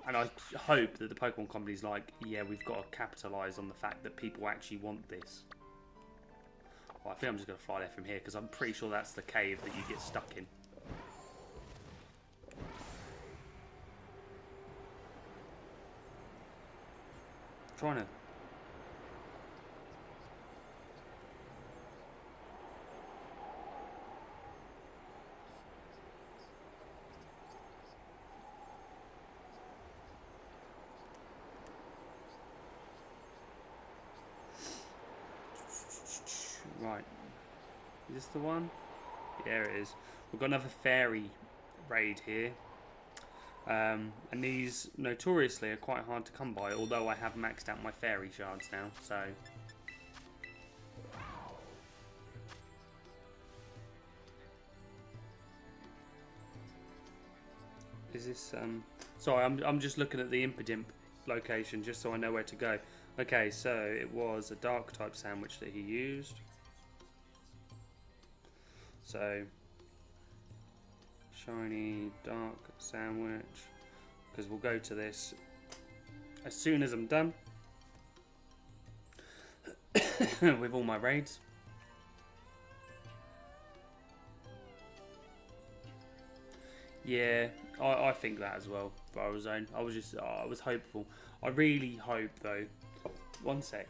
And I hope that the Pokemon company's like, yeah, we've got to capitalise on the fact that people actually want this. Well, I think I'm just going to fly there from here because I'm pretty sure that's the cave that you get stuck in. Trying to. Right. Is this the one? Yeah, it is. We've got another fairy raid here. And these notoriously are quite hard to come by, although I have maxed out my fairy shards now, so. Is this, sorry, I'm just looking at the Impidimp location just so I know where to go. Okay, so it was a dark type sandwich that he used. So, shiny dark sandwich, because we'll go to this as soon as I'm done with all my raids. Yeah, I think that as well. For Ozone, I was hopeful. I really hope though. One sec.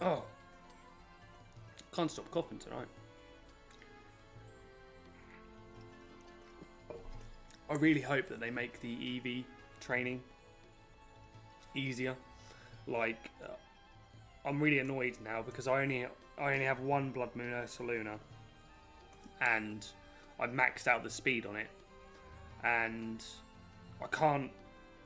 Oh, can't stop coughing tonight. I really hope that they make the EV training easier. Like, I'm really annoyed now because I only have one Blood Moon Ursaluna, and I've maxed out the speed on it, and I can't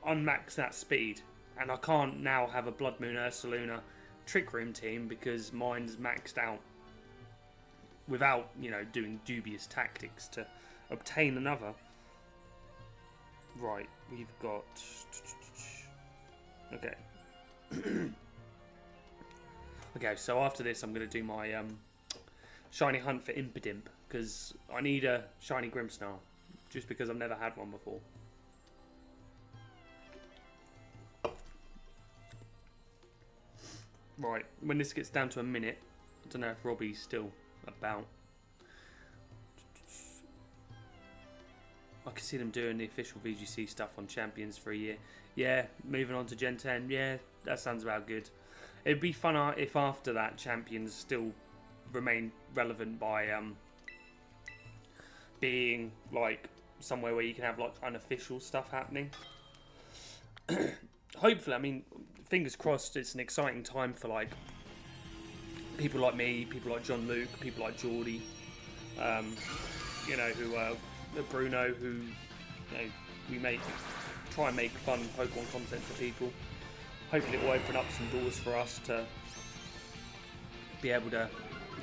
unmax that speed, and I can't now have a Blood Moon Ursaluna Trick Room team because mine's maxed out without, you know, doing dubious tactics to obtain another. Right, we've got... Okay. Okay, so after this I'm going to do my shiny hunt for Impidimp because I need a shiny Grimmsnarl just because I've never had one before. Right, when this gets down to a minute, I don't know if Robbie's still about. I can see them doing the official VGC stuff on Champions for a year. Yeah, moving on to Gen 10, yeah, that sounds about good. It'd be fun if after that Champions still remain relevant by being like somewhere where you can have like unofficial stuff happening. Hopefully, I mean, fingers crossed, it's an exciting time for like people like me, people like John Luke, people like Geordie, you know, who Bruno, who, you know, we try and make fun Pokemon content for people. Hopefully it will open up some doors for us to be able to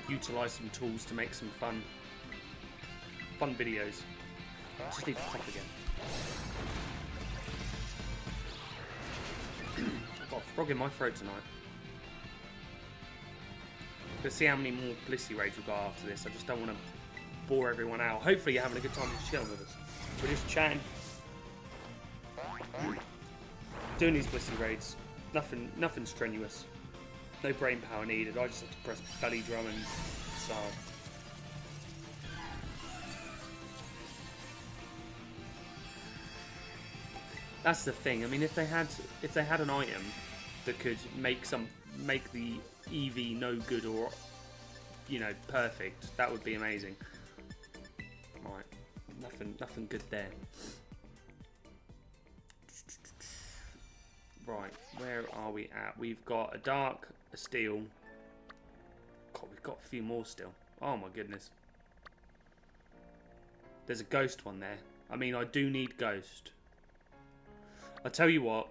utilise some tools to make some fun videos. I just need to cough again. I've got a frog in my throat tonight. Let's see how many more Blissey raids we've got after this. I just don't want to bore everyone out. Hopefully you're having a good time just chilling with us. We're just chatting. Doing these Blissey raids. Nothing strenuous. No brain power needed. I just have to press belly drum and start. That's the thing. I mean, if they had an item that could make the EV no good or, you know, perfect, that would be amazing. Right, nothing good there. Right, where are we at? We've got a dark, a steel. God, we've got a few more still. Oh my goodness. There's a ghost one there. I mean, I do need ghost. I'll tell you what,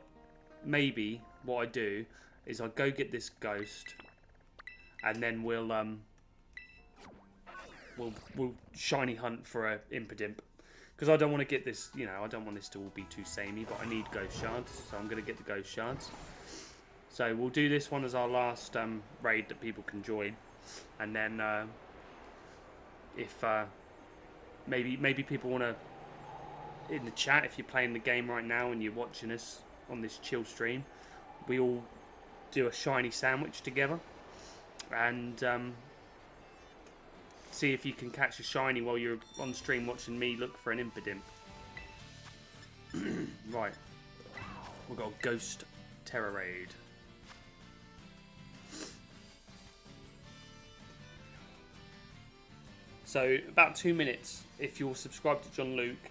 maybe what I do is I go get this ghost, and then we'll shiny hunt for a Impidimp, because I don't want to get this, you know, I don't want this to all be too samey, but I need ghost shards, so I'm going to get the ghost shards. So we'll do this one as our last raid that people can join, and then if maybe people want to, in the chat, if you're playing the game right now and you're watching us on this chill stream, we all do a shiny sandwich together and see if you can catch a shiny while you're on stream watching me look for an Impidimp. Right, we've got a Ghost Terror Raid. So about 2 minutes, if you're subscribed to John Luke,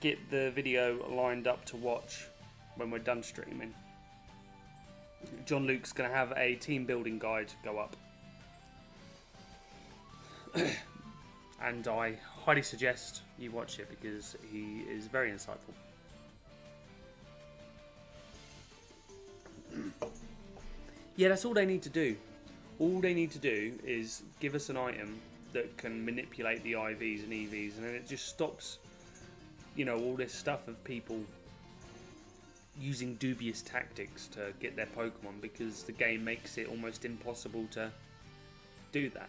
get the video lined up to watch when we're done streaming. John Luke's going to have a team building guide go up. And I highly suggest you watch it because he is very insightful. Yeah, that's all they need to do. All they need to do is give us an item that can manipulate the IVs and EVs, and then it just stops, you know, all this stuff of people using dubious tactics to get their Pokemon, because the game makes it almost impossible to do that.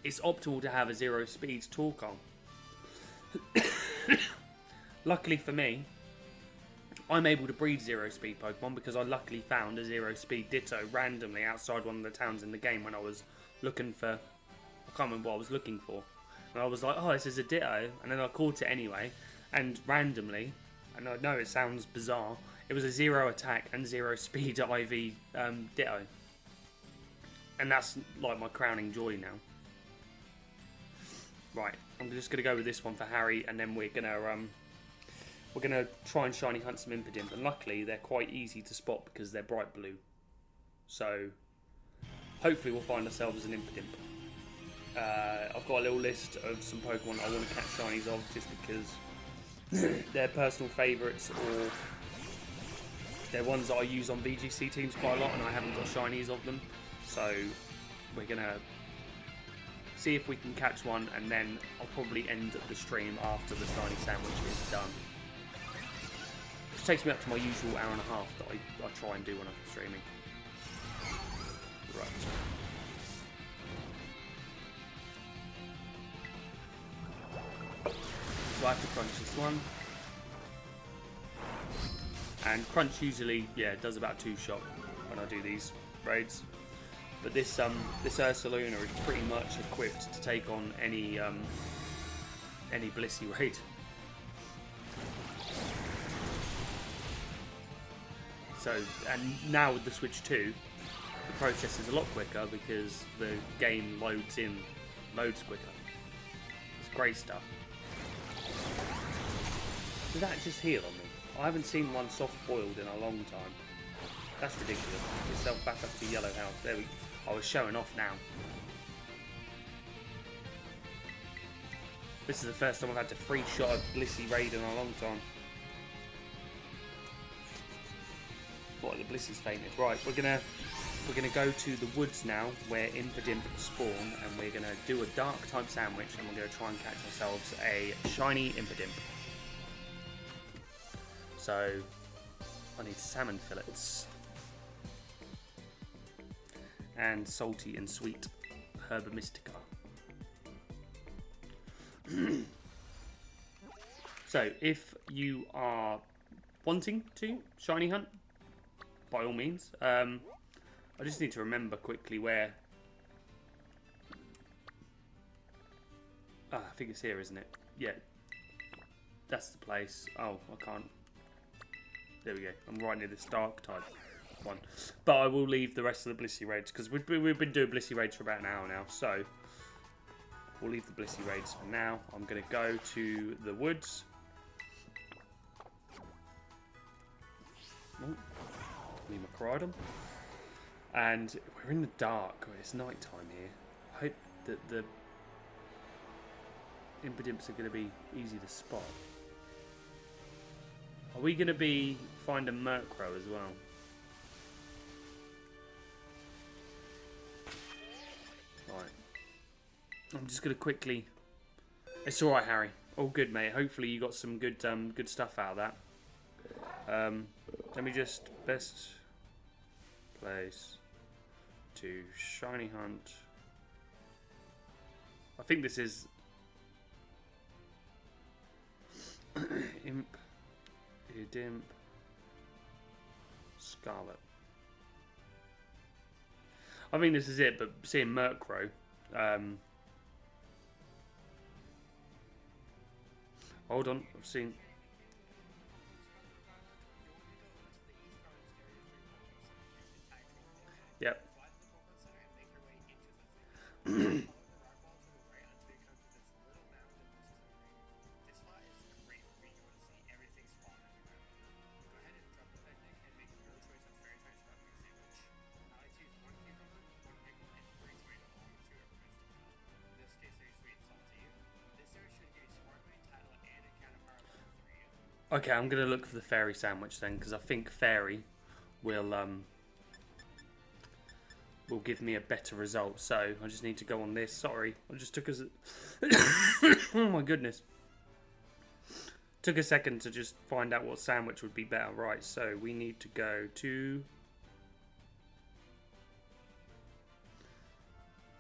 It's optimal to have a 0 speed Torkoal. Luckily for me, I'm able to breed 0 speed Pokemon because I luckily found a 0 speed Ditto randomly outside one of the towns in the game when I was looking for, I can't remember what I was looking for. And I was like, oh, this is a Ditto, and then I caught it anyway, and randomly, and I know it sounds bizarre, it was a 0 attack and 0 speed IV Ditto. And that's like my crowning joy now. Right, I'm just gonna go with this one for Harry, and then we're gonna try and shiny hunt some Impidimp, and luckily they're quite easy to spot because they're bright blue. So hopefully we'll find ourselves an Impidimp. I've got a little list of some Pokemon I want to catch shinies of, just because they're personal favourites, or they're ones that I use on VGC teams quite a lot and I haven't got shinies of them. So we're gonna see if we can catch one, and then I'll probably end the stream after the shiny sandwich is done. Which takes me up to my usual hour and a half that I try and do when I'm streaming. Right. So I have to crunch this one. And crunch usually, yeah, does about 2-shot when I do these raids. But this Ursaluna is pretty much equipped to take on any Blissey raid. So, and now with the Switch 2, the process is a lot quicker because the game loads quicker. It's great stuff. Did that just heal on me? I haven't seen one soft-boiled in a long time. That's ridiculous. Get yourself back up to yellow health. There we go. I was showing off now. This is the first time I've had to free shot a Blissey raid in a long time. What, the Blissey's fainted. Right, we're gonna go to the woods now where Impidimp spawn, and we're gonna do a dark type sandwich, and we're gonna try and catch ourselves a shiny Impidimp. So I need salmon fillets. And salty and sweet Herba Mystica. So, if you are wanting to shiny hunt, by all means. I just need to remember quickly where... I think it's here, isn't it? Yeah. That's the place. Oh, I can't. There we go. I'm right near this dark type one. But I will leave the rest of the Blissey raids, because we've been doing Blissey raids for about an hour now. So, we'll leave the Blissey raids for now. I'm going to go to the woods. Oh, need my Cridum. And we're in the dark. It's night time here. I hope that the Impidimps are going to be easy to spot. Are we going to be finding Murkrow as well? Right. I'm just going to quickly... It's alright, Harry. All good, mate. Hopefully you got some good good stuff out of that. Let me just... Best place to shiny hunt. I think this is... Impidimp Scarlet. I mean, this is it, but seeing Murkrow, hold on, I've seen. Yep. Okay, I'm going to look for the fairy sandwich then, because I think fairy will give me a better result. So I just need to go on this. Sorry, I just took us. Oh my goodness! Took a second to just find out what sandwich would be better. Right, so we need to go to.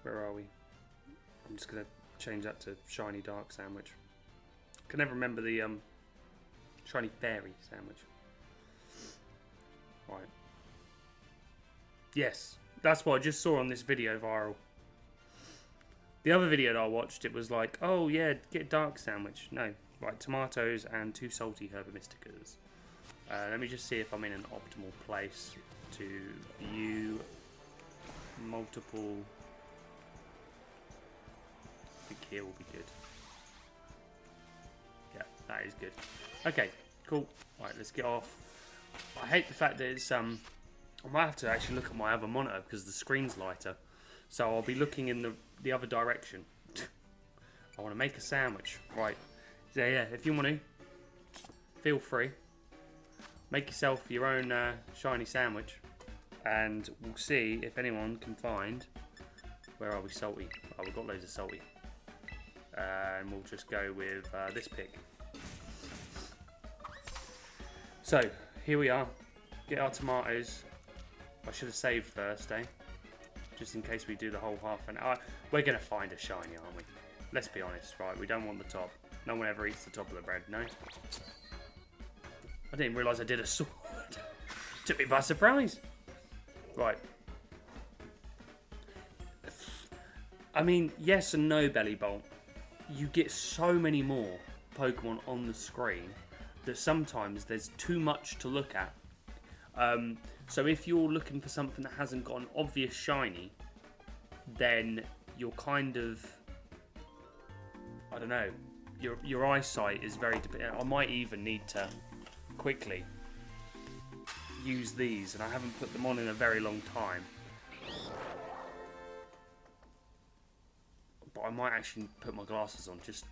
Where are we? I'm just going to change that to shiny dark sandwich. Can never remember the shiny fairy sandwich. Right. Yes, that's what I just saw on this video viral. The other video that I watched, it was like, oh yeah, get a dark sandwich. No, right, tomatoes and 2 salty Herbamisticas. Let me just see if I'm in an optimal place to view multiple. I think here will be good. Yeah, that is good. Okay, cool. Right, let's get off. I hate the fact that it's I might have to actually look at my other monitor because the screen's lighter. So I'll be looking in the other direction. I want to make a sandwich. Right. So yeah, if you want to, feel free. Make yourself your own shiny sandwich. And we'll see if anyone can find... Where are we? Salty. Oh, we've got loads of salty. And we'll just go with this pick. So, here we are. Get our tomatoes. I should have saved first, eh? Just in case we do the whole half an hour. We're going to find a shiny, aren't we? Let's be honest, right? We don't want the top. No one ever eats the top of the bread, no? I didn't realise I did a sword. Took me by surprise. Right. I mean, yes and no, Belly Bolt. You get so many more Pokemon on the screen that sometimes there's too much to look at. So if you're looking for something that hasn't got an obvious shiny, then you're kind of, I don't know, your eyesight is very dependent. I might even need to quickly use these, and I haven't put them on in a very long time. But I might actually put my glasses on just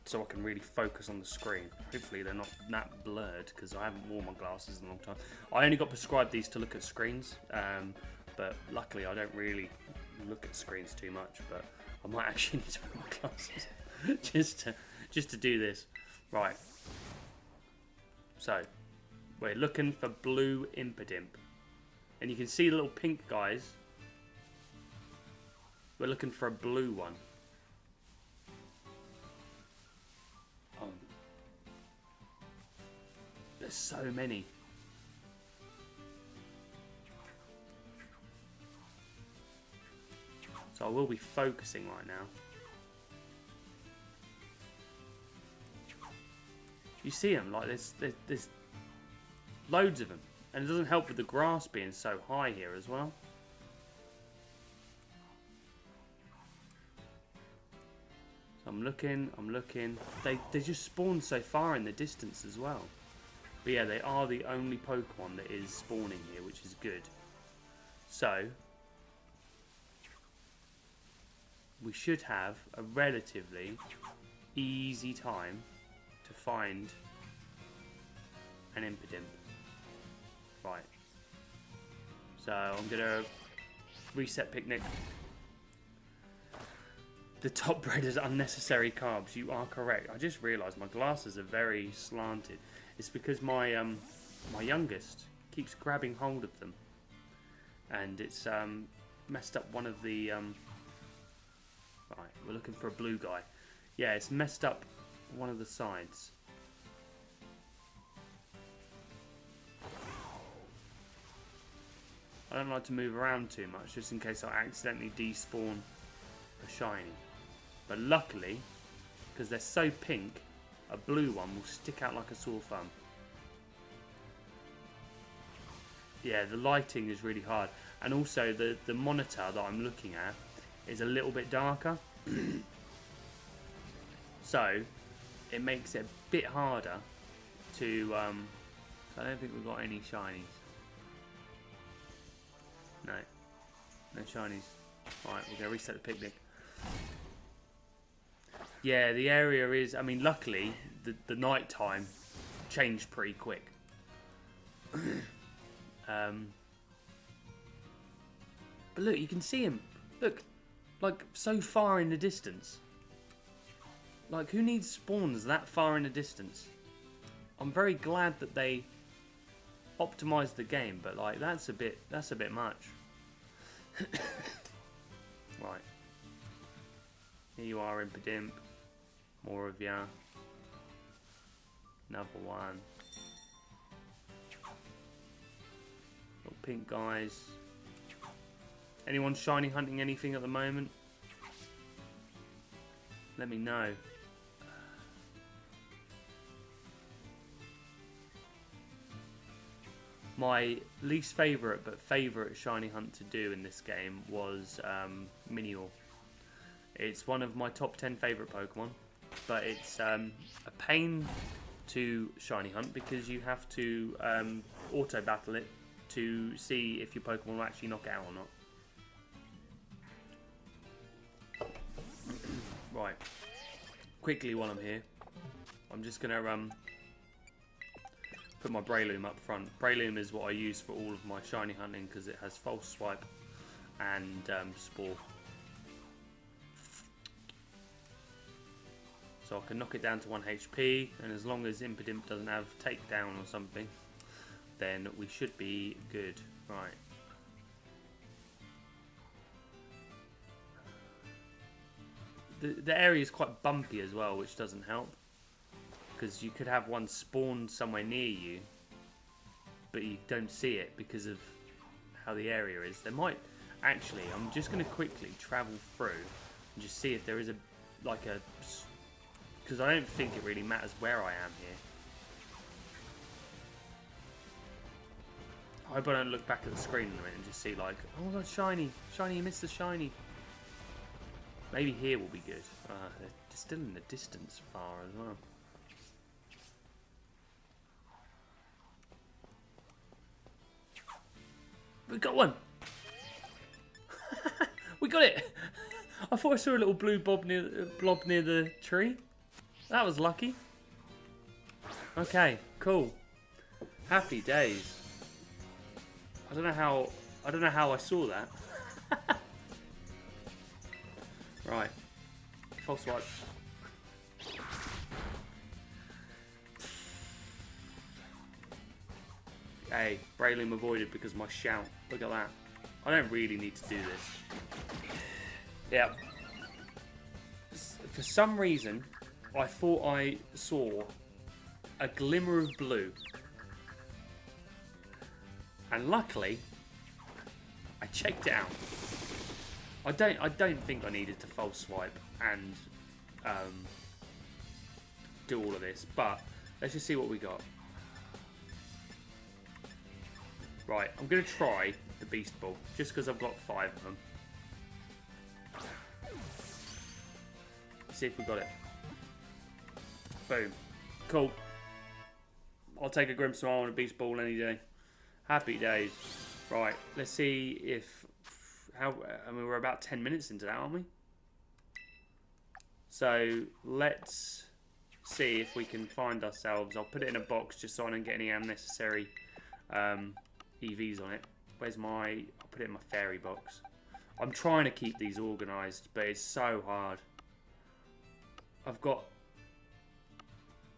so I can really focus on the screen. Hopefully they're not that blurred because I haven't worn my glasses in a long time. I only got prescribed these to look at screens, but luckily I don't really look at screens too much. But I might actually need to put my glasses just to do this. Right. So we're looking for blue Impidimp, and you can see the little pink guys. We're looking for a blue one. There's so many. So I will be focusing right now. You see them, like there's loads of them. And it doesn't help with the grass being so high here as well. So I'm looking. They just spawn so far in the distance as well. But yeah, they are the only Pokemon that is spawning here, which is good. So we should have a relatively easy time to find an Impidimp. Right. So I'm gonna reset Picnic. The top bread is unnecessary carbs. You are correct. I just realised my glasses are very slanted. It's because my my youngest keeps grabbing hold of them, and it's messed up one of the. Right, we're looking for a blue guy. Yeah, it's messed up one of the sides. I don't like to move around too much, just in case I accidentally despawn a shiny. But luckily, because they're so pink, a blue one will stick out like a sore thumb. Yeah, the lighting is really hard. And also the monitor that I'm looking at is a little bit darker. So, it makes it a bit harder to... I don't think we've got any shinies. No shinies. Right, we're going to reset the Picnic. Yeah, the area is... I mean, luckily, the night time changed pretty quick. But look, you can see him. Look, like, so far in the distance. Like, who needs spawns that far in the distance? I'm very glad that they optimized the game, but, like, that's a bit much. Right. Here you are, Impidimp. More of ya. Another one. Little pink guys. Anyone shiny hunting anything at the moment? Let me know. My least favourite, but favourite shiny hunt to do in this game was Minior. It's one of my top 10 favourite Pokemon, but it's a pain to shiny hunt because you have to auto battle it to see if your Pokemon will actually knock it out or not. Right, quickly while I'm here, I'm just going to put my Breloom up front. Breloom is what I use for all of my shiny hunting because it has False Swipe and Spore. So I can knock it down to 1 HP, and as long as Impidimp doesn't have Takedown or something, then we should be good. Right. The area is quite bumpy as well, which doesn't help. Because you could have one spawn somewhere near you, but you don't see it because of how the area is. There might... Actually, I'm just going to quickly travel through and just see if there is a... like a... Because I don't think it really matters where I am here. I hope I don't look back at the screen in a minute and just see like, oh my god, shiny! Shiny, you missed the shiny! Maybe here will be good. They're still in the distance far as well. We got one! We got it! I thought I saw a little blue blob near the tree. That was lucky. Okay, cool. Happy days. I don't know how I saw that. Right. False swipe. Hey, Breloom avoided because of my shout. Look at that. I don't really need to do this. Yeah. For some reason, I thought I saw a glimmer of blue. And luckily, I checked it out. I don't think I needed to false swipe and do all of this, but let's just see what we got. Right, I'm going to try the Beast Ball, just because I've got 5 of them. See if we got it. Boom. Cool. I'll take a Grim Smile and a Beast Ball any day. Happy days. Right, let's see if... I mean, we're about 10 minutes into that, aren't we? So, let's see if we can find ourselves. I'll put it in a box just so I don't get any unnecessary EVs on it. Where's my... I'll put it in my fairy box. I'm trying to keep these organised, but it's so hard. I've got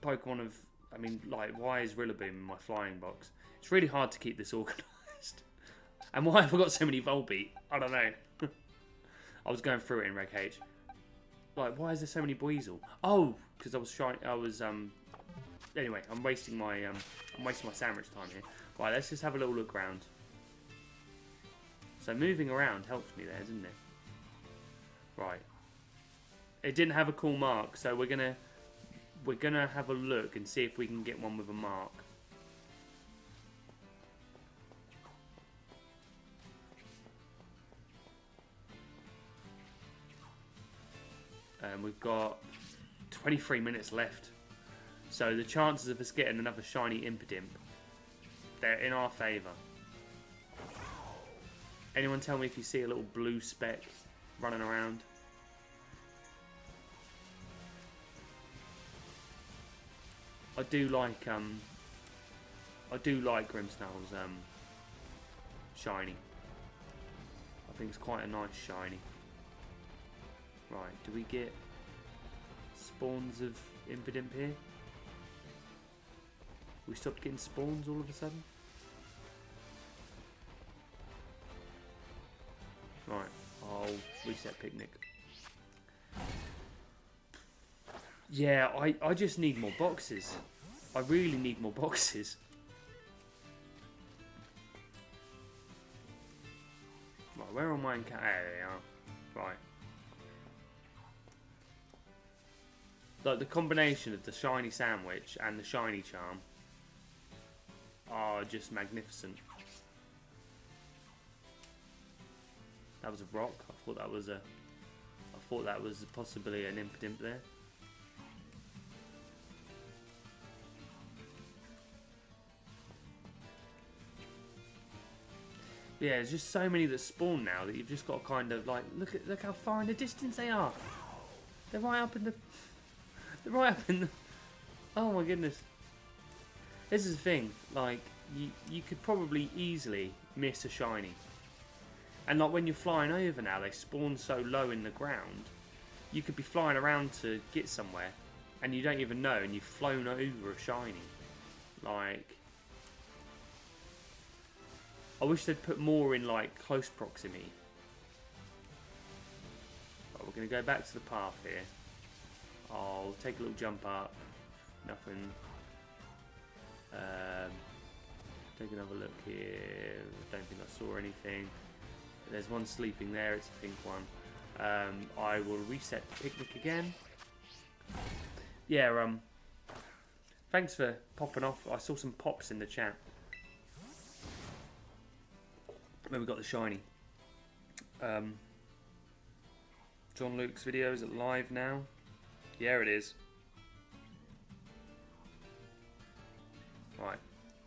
Pokemon of... I mean, like, why is Rillaboom in my flying box? It's really hard to keep this organised. And why have I got so many Volbeat? I don't know. I was going through it in Reg H. Like, why is there so many Buizel? Oh, because I was trying... Anyway, I'm wasting my sandwich time here. Right, let's just have a little look around. So moving around helps me there, doesn't it? Right. It didn't have a cool mark, so we're gonna have a look and see if we can get one with a mark. And we've got 23 minutes left. So the chances of us getting another shiny Impidimp, they're in our favour. Anyone tell me if you see a little blue speck running around? I do like Grimmsnarl's shiny. I think it's quite a nice shiny. Right, do we get spawns of Impidimp here? We stopped getting spawns all of a sudden? Right, I'll reset Picnic. Yeah, I just need more boxes. I really need more boxes. Right, where are my encounters? There they are. Right. Like, the combination of the shiny sandwich and the shiny charm are just magnificent. That was a rock. I thought that was possibly an Impidimp there. Yeah, there's just so many that spawn now that you've just got to kind of like look how far in the distance they are. They're right up in the. They're right up in the. Oh my goodness. This is the thing. Like you could probably easily miss a shiny. And like when you're flying over now, they spawn so low in the ground. You could be flying around to get somewhere, and you don't even know, and you've flown over a shiny. Like. I wish they'd put more in like close proximity. But we're going to go back to the path here. I'll take a little jump up. Nothing. Take another look here. Don't think I saw anything. There's one sleeping there. It's a pink one. I will reset the Picnic again. Yeah. Thanks for popping off. I saw some pops in the chat. Then we got the shiny. John Luke's video, is it live now? Yeah, it is. Right,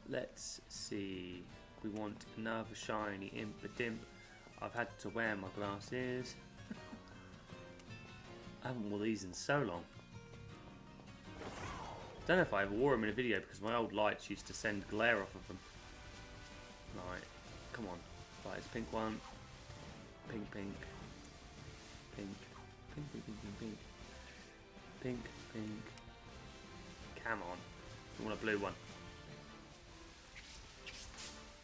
let's see. We want another shiny Impidimp. I've had to wear my glasses. I haven't worn these in so long. Don't know if I ever wore them in a video because my old lights used to send glare off of them. Right, come on. Right, it's pink one. Pink, pink. Pink. Pink, pink, pink, pink, pink. Pink, pink. Come on. I want a blue one.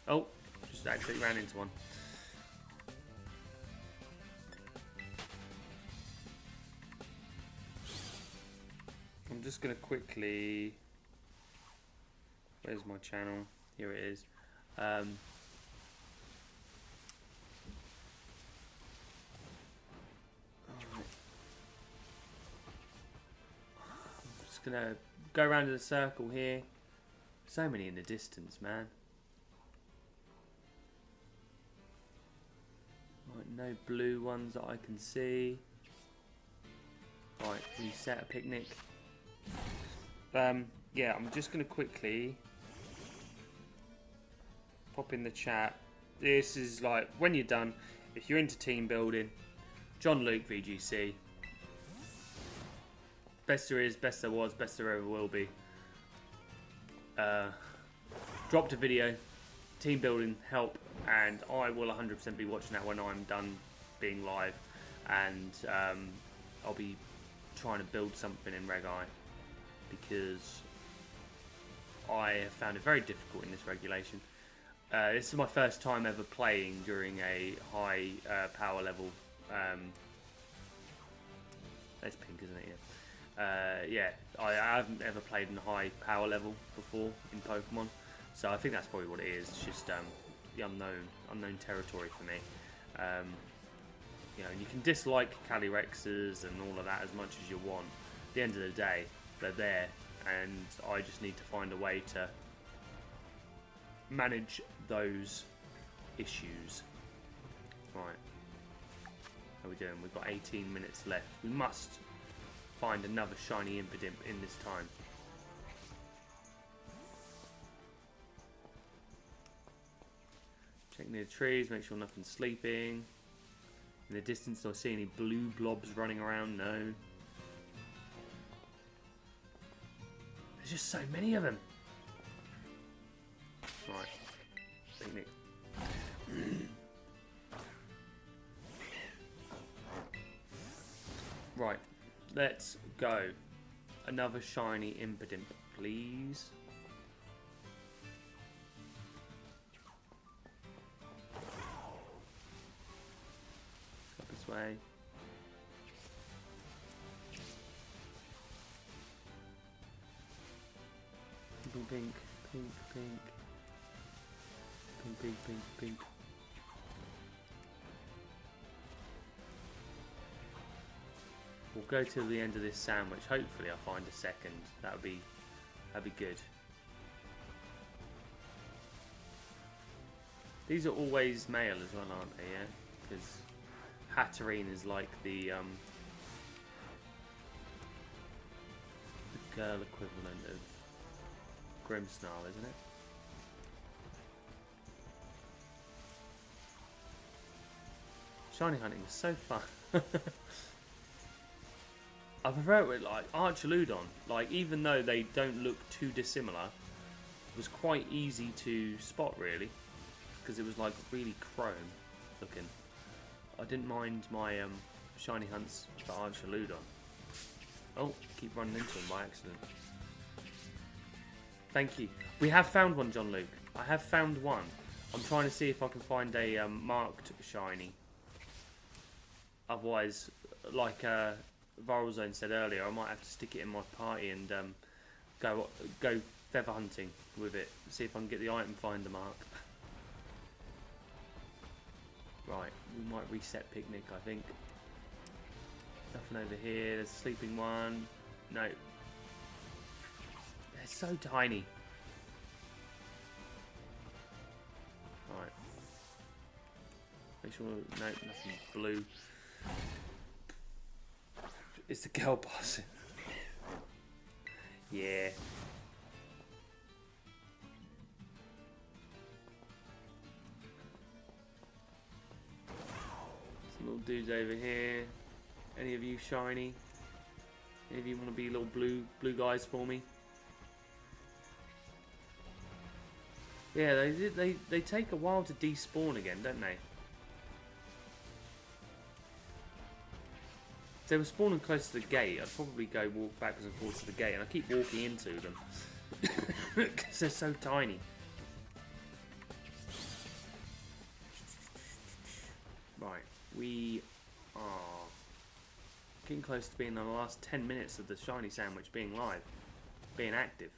Oh, just actually ran into one. I'm just going to quickly... Where's my channel? Here it is. gonna go around in a circle here. So many in the distance, man. Right, no blue ones that I can see. Right, reset a picnic. Yeah, I'm just gonna quickly pop in the chat. This is like, when you're done, if you're into team building, John Luke VGC. Best there is, best there was, best there ever will be. Dropped a video, team building help, and I will 100% be watching that when I'm done being live, and I'll be trying to build something in Reg I, because I have found it very difficult in this regulation. This is my first time ever playing during a high power level. That's pink, isn't it? Yeah, I haven't ever played in a high power level before in Pokemon, so I think that's probably what it is. It's just the unknown territory for me. You know, you can dislike Calirexes and all of that as much as you want. At the end of the day, they're there, and I just need to find a way to manage those issues. Right, how are we doing? We've got 18 minutes left. We must find another shiny Impidimp in this time. Check near the trees, make sure nothing's sleeping. In the distance, do I see any blue blobs running around? No. There's just so many of them. Right. Picnic. Right. Let's go. Another shiny Impidimp, please. Up this way. Pink, pink, pink, pink. Pink, pink, pink, pink. We'll go till the end of this sandwich. Hopefully I'll find a second. That'd be good. These are always male as well, aren't they? Yeah, because Hatterene is like the girl equivalent of Grimmsnarl, isn't it? Shiny hunting is so fun. I prefer it with like Archaludon. Like, even though they don't look too dissimilar, it was quite easy to spot really, because it was like really chrome looking. I didn't mind my shiny hunts for Archaludon. Oh, keep running into him by accident. Thank you. We have found one, John Luke. I have found one. I'm trying to see if I can find a marked shiny. Otherwise, like Viral Zone said earlier, I might have to stick it in my party and go feather hunting with it. See if I can get the item finder mark. Right, we might reset picnic, I think. Nothing over here. There's a sleeping one. No. They're so tiny. Right. Make sure, no, nothing blue. It's the girl boss. Yeah. Some little dudes over here. Any of you shiny? Any of you want to be little blue guys for me? Yeah, they take a while to despawn again, don't they? If they were spawning close to the gate, I'd probably go walk backwards and forwards to the gate, and I keep walking into them because they're so tiny. Right, we are getting close to being on the last 10 minutes of the shiny sandwich being live, being active.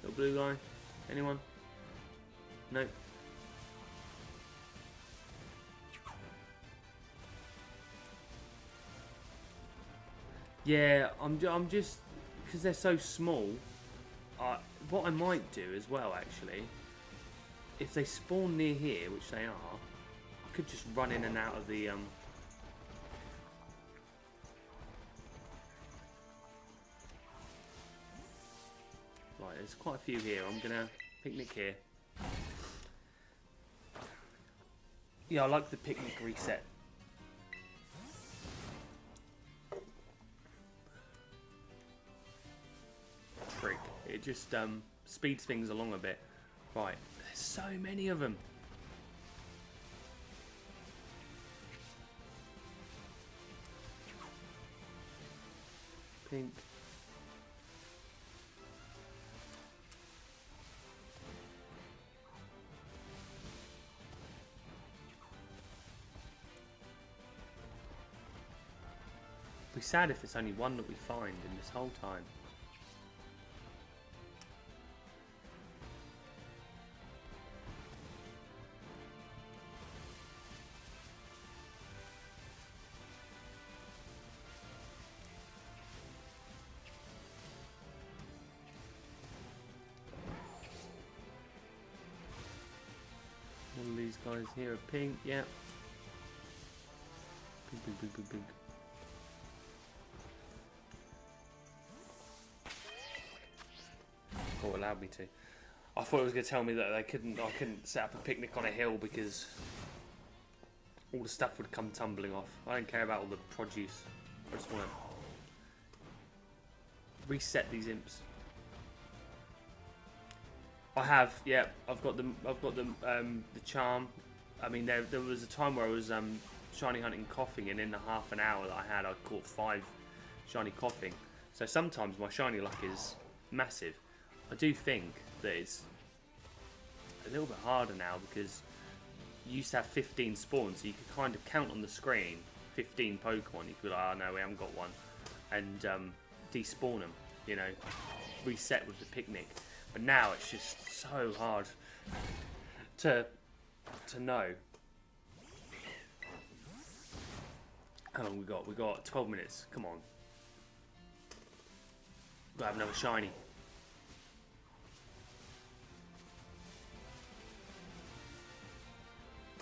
Little blue guy? Anyone? Nope. Yeah, I'm just because they're so small. What I might do as well, actually, if they spawn near here, which they are, I could just run in and out of the Right, there's quite a few here. I'm gonna picnic here. Yeah, I like the picnic reset. Trick. It just speeds things along a bit. Right, there's so many of them. Pink. It'd be sad if it's only one that we find in this whole time. One of these guys here are pink, yeah. Pink, pink, pink, pink, pink. Oh, it allowed me to. I thought it was going to tell me that I couldn't set up a picnic on a hill because all the stuff would come tumbling off. I don't care about all the produce. I just want to reset these imps. I have, yeah. I've got the charm. I mean, there was a time where I was shiny hunting coughing, and in the half an hour that I had, I caught 5 shiny coughing. So sometimes my shiny luck is massive. I do think that it's a little bit harder now because you used to have 15 spawns, so you could kind of count on the screen 15 Pokemon. You could be like, oh no, we haven't got one, and despawn them. You know, reset with the picnic. But now it's just so hard to know. How long we got? We got 12 minutes. Come on. Gotta have another shiny.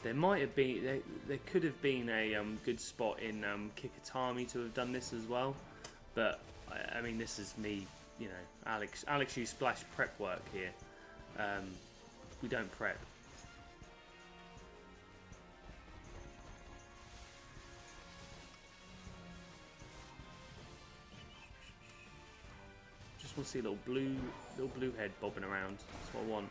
There might have been, there could have been a good spot in Kikatami to have done this as well, but I mean, this is me, you know, AlexUsedSplash prep work here. We don't prep. Just want to see a little blue head bobbing around. That's what I want.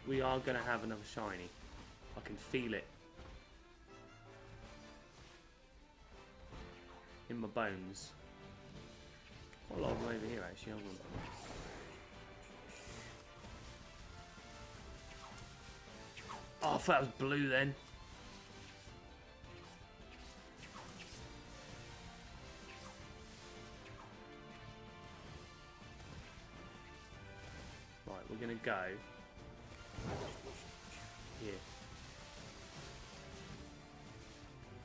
We are going to have another shiny. I can feel it in my bones. Quite a lot of them over here actually. Hold on. Oh, I thought that was blue then. Right, we're going to go here.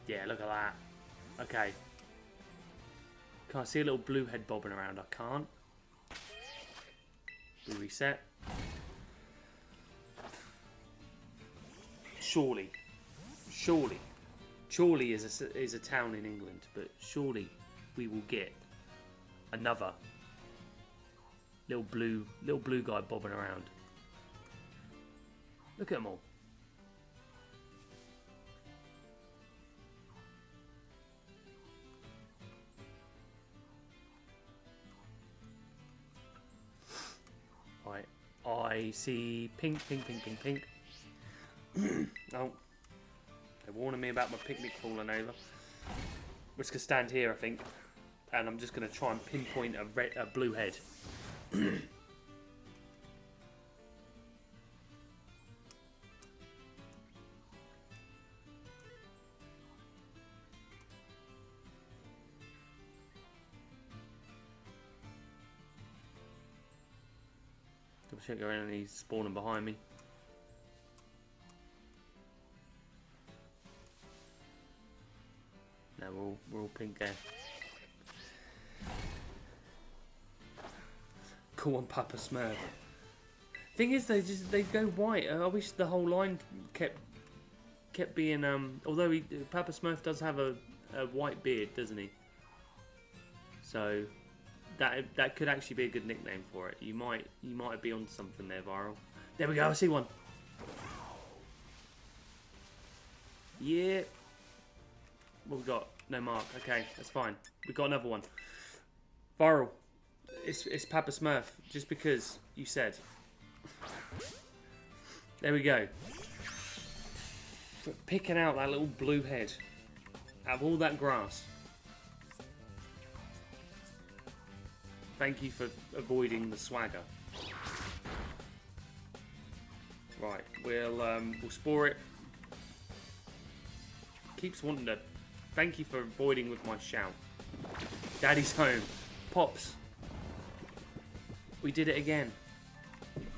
Yeah, look at that. Okay. Can I see a little blue head bobbing around? I can't. We reset. Surely is a town in England, but surely we will get another little blue guy bobbing around. Look at them all. Right, I see pink. Oh, they're warning me about my picnic falling over. We're just gonna stand here, I think, and I'm just gonna try and pinpoint a blue head. Double check around and he's spawning behind me. No, we're all pink there. Cool on Papa Smurf. Thing is, they go white. I wish the whole line kept being although Papa Smurf does have a white beard, doesn't he? So that could actually be a good nickname for it. You might be onto something there, Viral. There we go. I see one. Yeah. What we got? No mark. Okay, that's fine. We got another one. Viral. It's Papa Smurf. Just because you said. There we go. Picking out that little blue head out of all that grass. Thank you for avoiding the swagger. Right, we'll spore it. Keeps wanting to. Thank you for avoiding with my shout. Daddy's home. Pops. We did it again.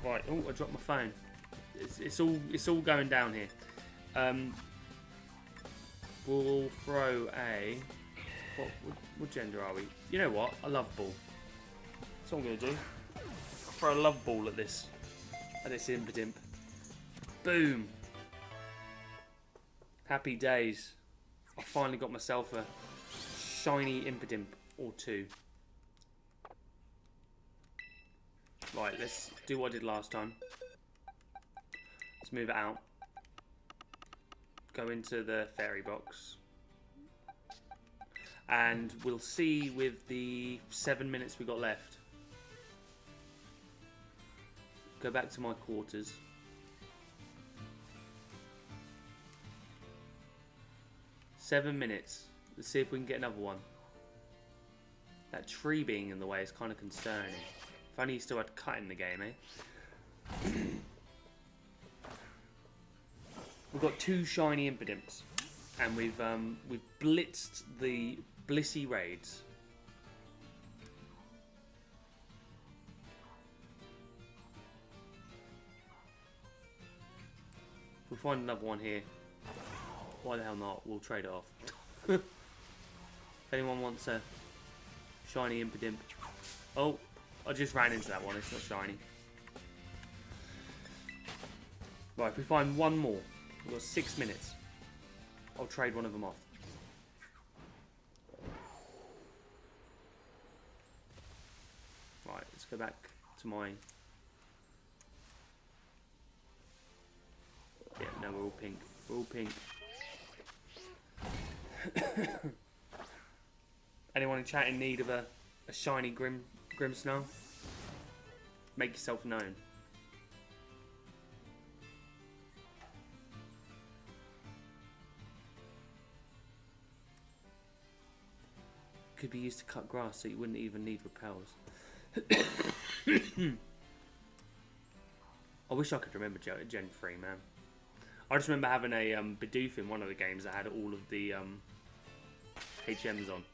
Right. Oh, I dropped my phone. It's all going down here. We'll throw a. What gender are we? You know what? A love ball. That's what I'm gonna do. I'll throw a love ball at this impidimp. Boom. Happy days. I finally got myself a shiny impidimp or two. Right, let's do what I did last time. Let's move it out. Go into the fairy box. And we'll see with the 7 minutes we got left. Go back to my quarters. Seven minutes. Let's see if we can get another one. That tree being in the way is kind of concerning. If only you still had cut in the game, eh? We've got two shiny impidimps, and we've blitzed the Blissey raids. We'll find another one here. Why the hell not? We'll trade it off. If anyone wants a shiny impidimp. Oh, I just ran into that one. It's not shiny. Right, if we find one more, we've got 6 minutes. I'll trade one of them off. Right, let's go back to my... Yeah, no, we're all pink. We're all pink. Anyone in chat in need of a shiny Grim Snow? Make yourself known. Could be used to cut grass, so you wouldn't even need repels. I wish I could remember Gen 3, man. I just remember having a Bidoof in one of the games that had all of the HMs on.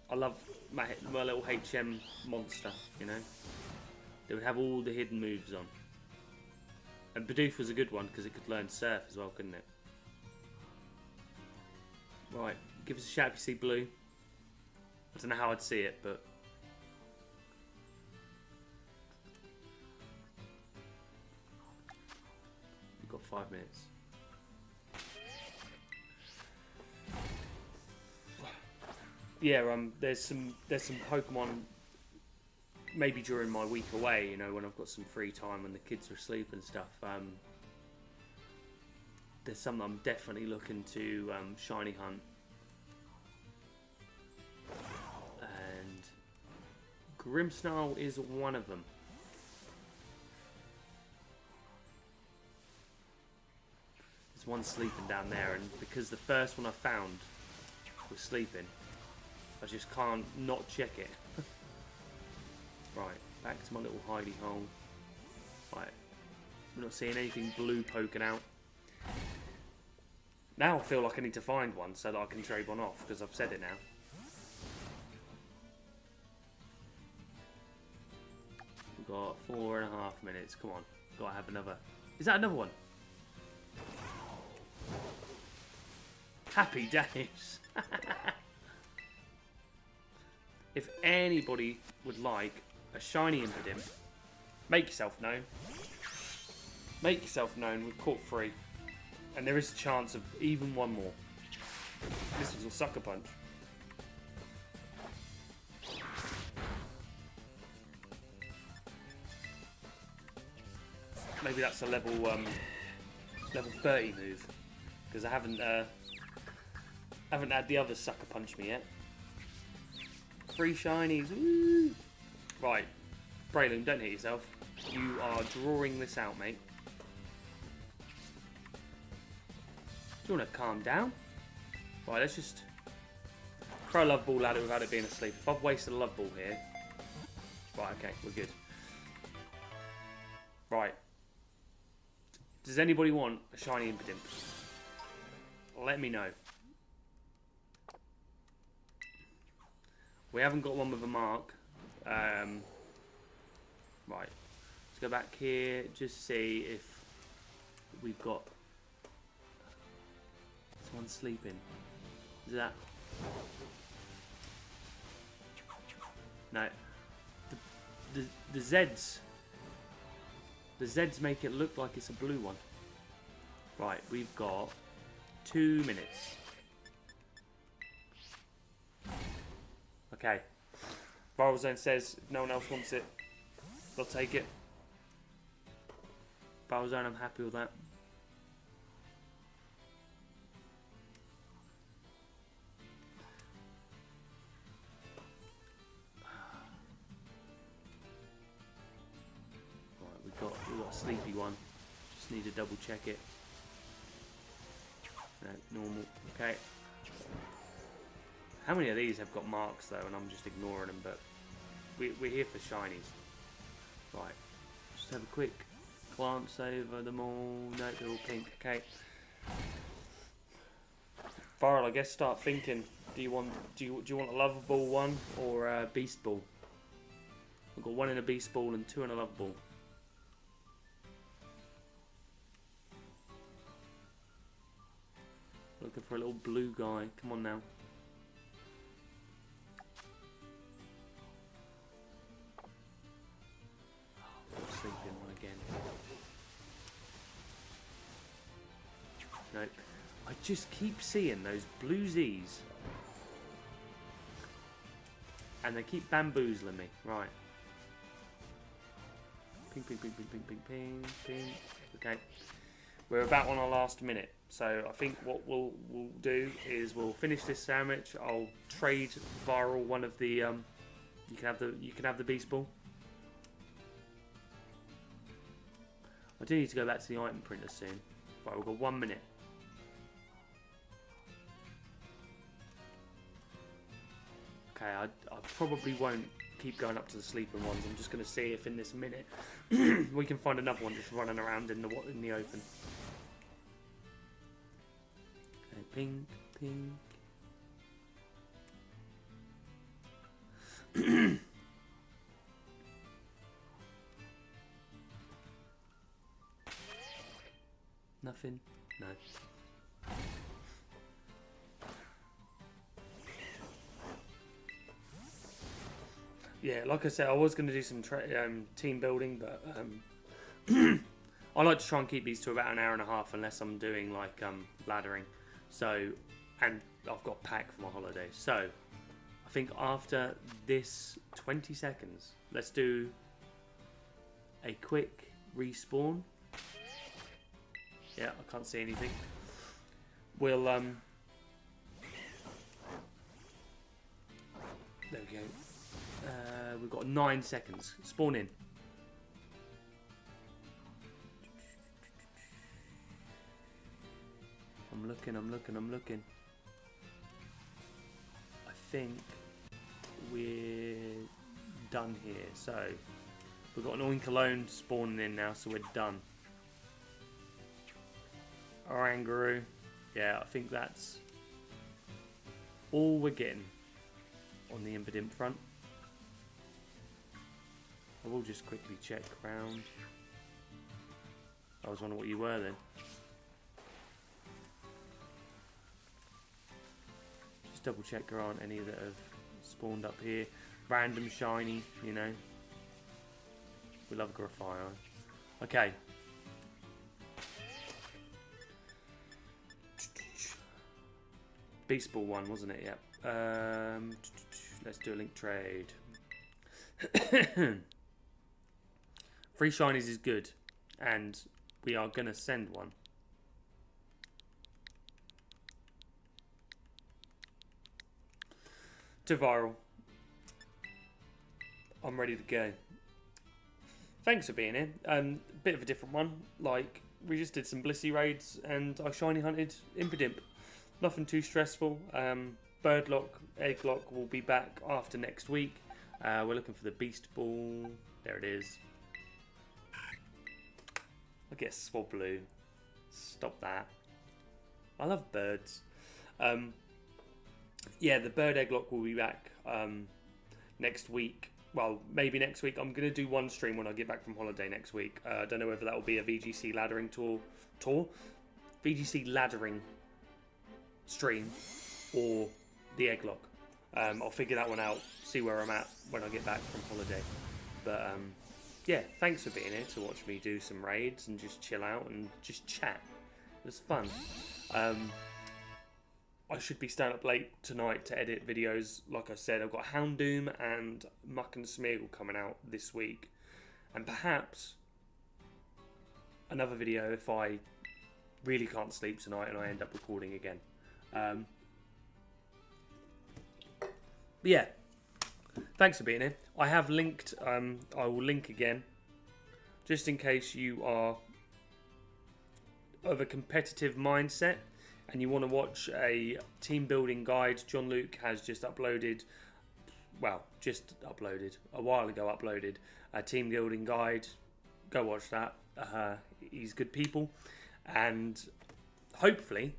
I love my little HM monster, you know. They would have all the hidden moves on. And Bidoof was a good one because it could learn Surf as well, couldn't it? Right, give us a shout if you see blue. I don't know how I'd see it, but... We've got 5 minutes. Yeah, there's some Pokemon maybe during my week away, you know, when I've got some free time when the kids are asleep and stuff. There's some I'm definitely looking to shiny hunt. And Grimmsnarl is one of them. There's one sleeping down there, and because the first one I found was sleeping, I just can't not check it. Right, back to my little hidey hole. Right, I'm not seeing anything blue poking out. Now I feel like I need to find one so that I can trade one off, because I've said it now. We've got 4.5 minutes. Come on. Gotta have another. Is that another one? Happy days. If anybody would like a shiny Impidimp, make yourself known. Make yourself known. We've caught 3. And there is a chance of even one more. This was a sucker punch. Maybe that's a level 30 move, because I haven't had the other sucker punch me yet. 3 shinies. Woo! Right, Braylon, don't hit yourself. You are drawing this out, mate. Do you want to calm down? Right, let's just throw a love ball at it without it being asleep. If I've wasted a love ball here... Right, okay, we're good. Right. Does anybody want a shiny Impidimp? Let me know. We haven't got one with a mark. Right. Let's go back here, just see if we've got... Someone sleeping. Is that... No. The Zeds. The Zeds make it look like it's a blue one. Right, we've got 2 minutes. Okay. Viral Zone says if no one else wants it, they'll take it. Viral Zone, I'm happy with that. We've got a sleepy one. Just need to double check it. No, normal. Okay. How many of these have got marks though, and I'm just ignoring them? But we're here for shinies. Right. Just have a quick glance over them all. No, they're all pink. Okay. Viral, I guess start thinking. Do you want a Love Ball one or a Beast Ball? I've got 1 in a Beast Ball and 2 in a Love Ball. Looking for a little blue guy. Come on now. Oh, sleeping one again. Nope. I just keep seeing those blue Z's. And they keep bamboozling me. Right. Ping, ping, ping, ping, ping, ping, ping, ping. Okay. We're about on our last minute. So I think what we'll do is we'll finish this sandwich. I'll trade Viral one of the you can have the Beast Ball. I do need to go back to the item printer soon. Right, we've got 1 minute. Okay, I probably won't keep going up to the sleeping ones. I'm just going to see if in this minute we can find another one just running around in the open. Okay, pink, pink. Nothing? No. Yeah, like I said, I was going to do some team building, but I like to try and keep these to about an hour and a half unless I'm doing like laddering. So, and I've got pack for my holiday. So, I think after this 20 seconds, let's do a quick respawn. Yeah, I can't see anything. We'll there we go. We've got 9 seconds. Spawn in. I'm looking. I think we're done here. So we've got an Oink alone spawning in now, so we're done. Oranguru. Yeah, I think that's all we're getting on the Impidimp front. I will just quickly check around. I was wondering what you were then. Just double check there aren't any that have spawned up here. Random shiny, you know. We love Graphite. Okay. Beast Ball one, wasn't it? Yep. Let's do a link trade. Free shinies is good, and we are gonna send one. To viral. I'm ready to go. Thanks for being here. Bit of a different one. Like, we just did some Blissey raids, and I shiny hunted Impidimp. Nothing too stressful. Birdlock, Egglock will be back after next week. We're looking for the Beast Ball. There it is. Look at Swablu. Stop that. I love birds. Yeah, the Bird Egglock will be back next week. Well, maybe next week. I'm going to do one stream when I get back from holiday next week. I don't know whether that will be a VGC laddering tour? VGC laddering stream or the Egglock. I'll figure that one out, see where I'm at when I get back from holiday. But yeah, thanks for being here to watch me do some raids and just chill out and just chat. It was fun. I should be staying up late tonight to edit videos. Like I said, I've got Houndoom and Muck and Smeagol coming out this week. And perhaps another video if I really can't sleep tonight and I end up recording again. But yeah, thanks for being here. I have linked, I will link again, just in case you are of a competitive mindset and you want to watch a team building guide. John Luke has just uploaded, well, a while ago uploaded a team building guide. Go watch that. He's good people, and hopefully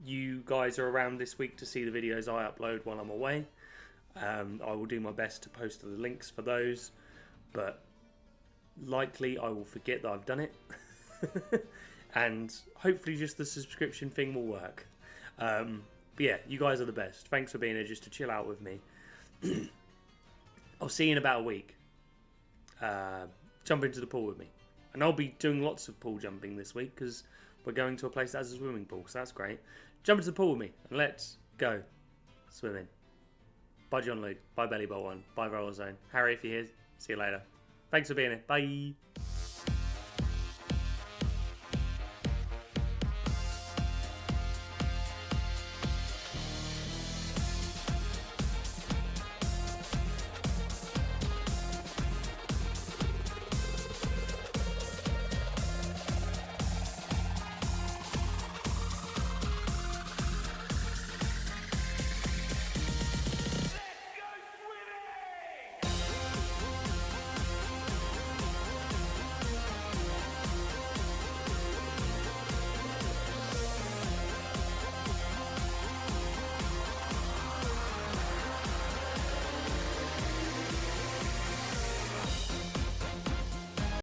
you guys are around this week to see the videos I upload while I'm away. I will do my best to post the links for those, but likely I will forget that I've done it. And hopefully just the subscription thing will work. But yeah, you guys are the best. Thanks for being here just to chill out with me. I'll see you in about a week. Jump into the pool with me. And I'll be doing lots of pool jumping this week because we're going to a place that has a swimming pool, so that's great. Jump into the pool with me and let's go swimming. Bye John Luke. Bye Belly Bolt One. Bye Roller Zone. Harry, if you're here, see you later. Thanks for being here. Bye.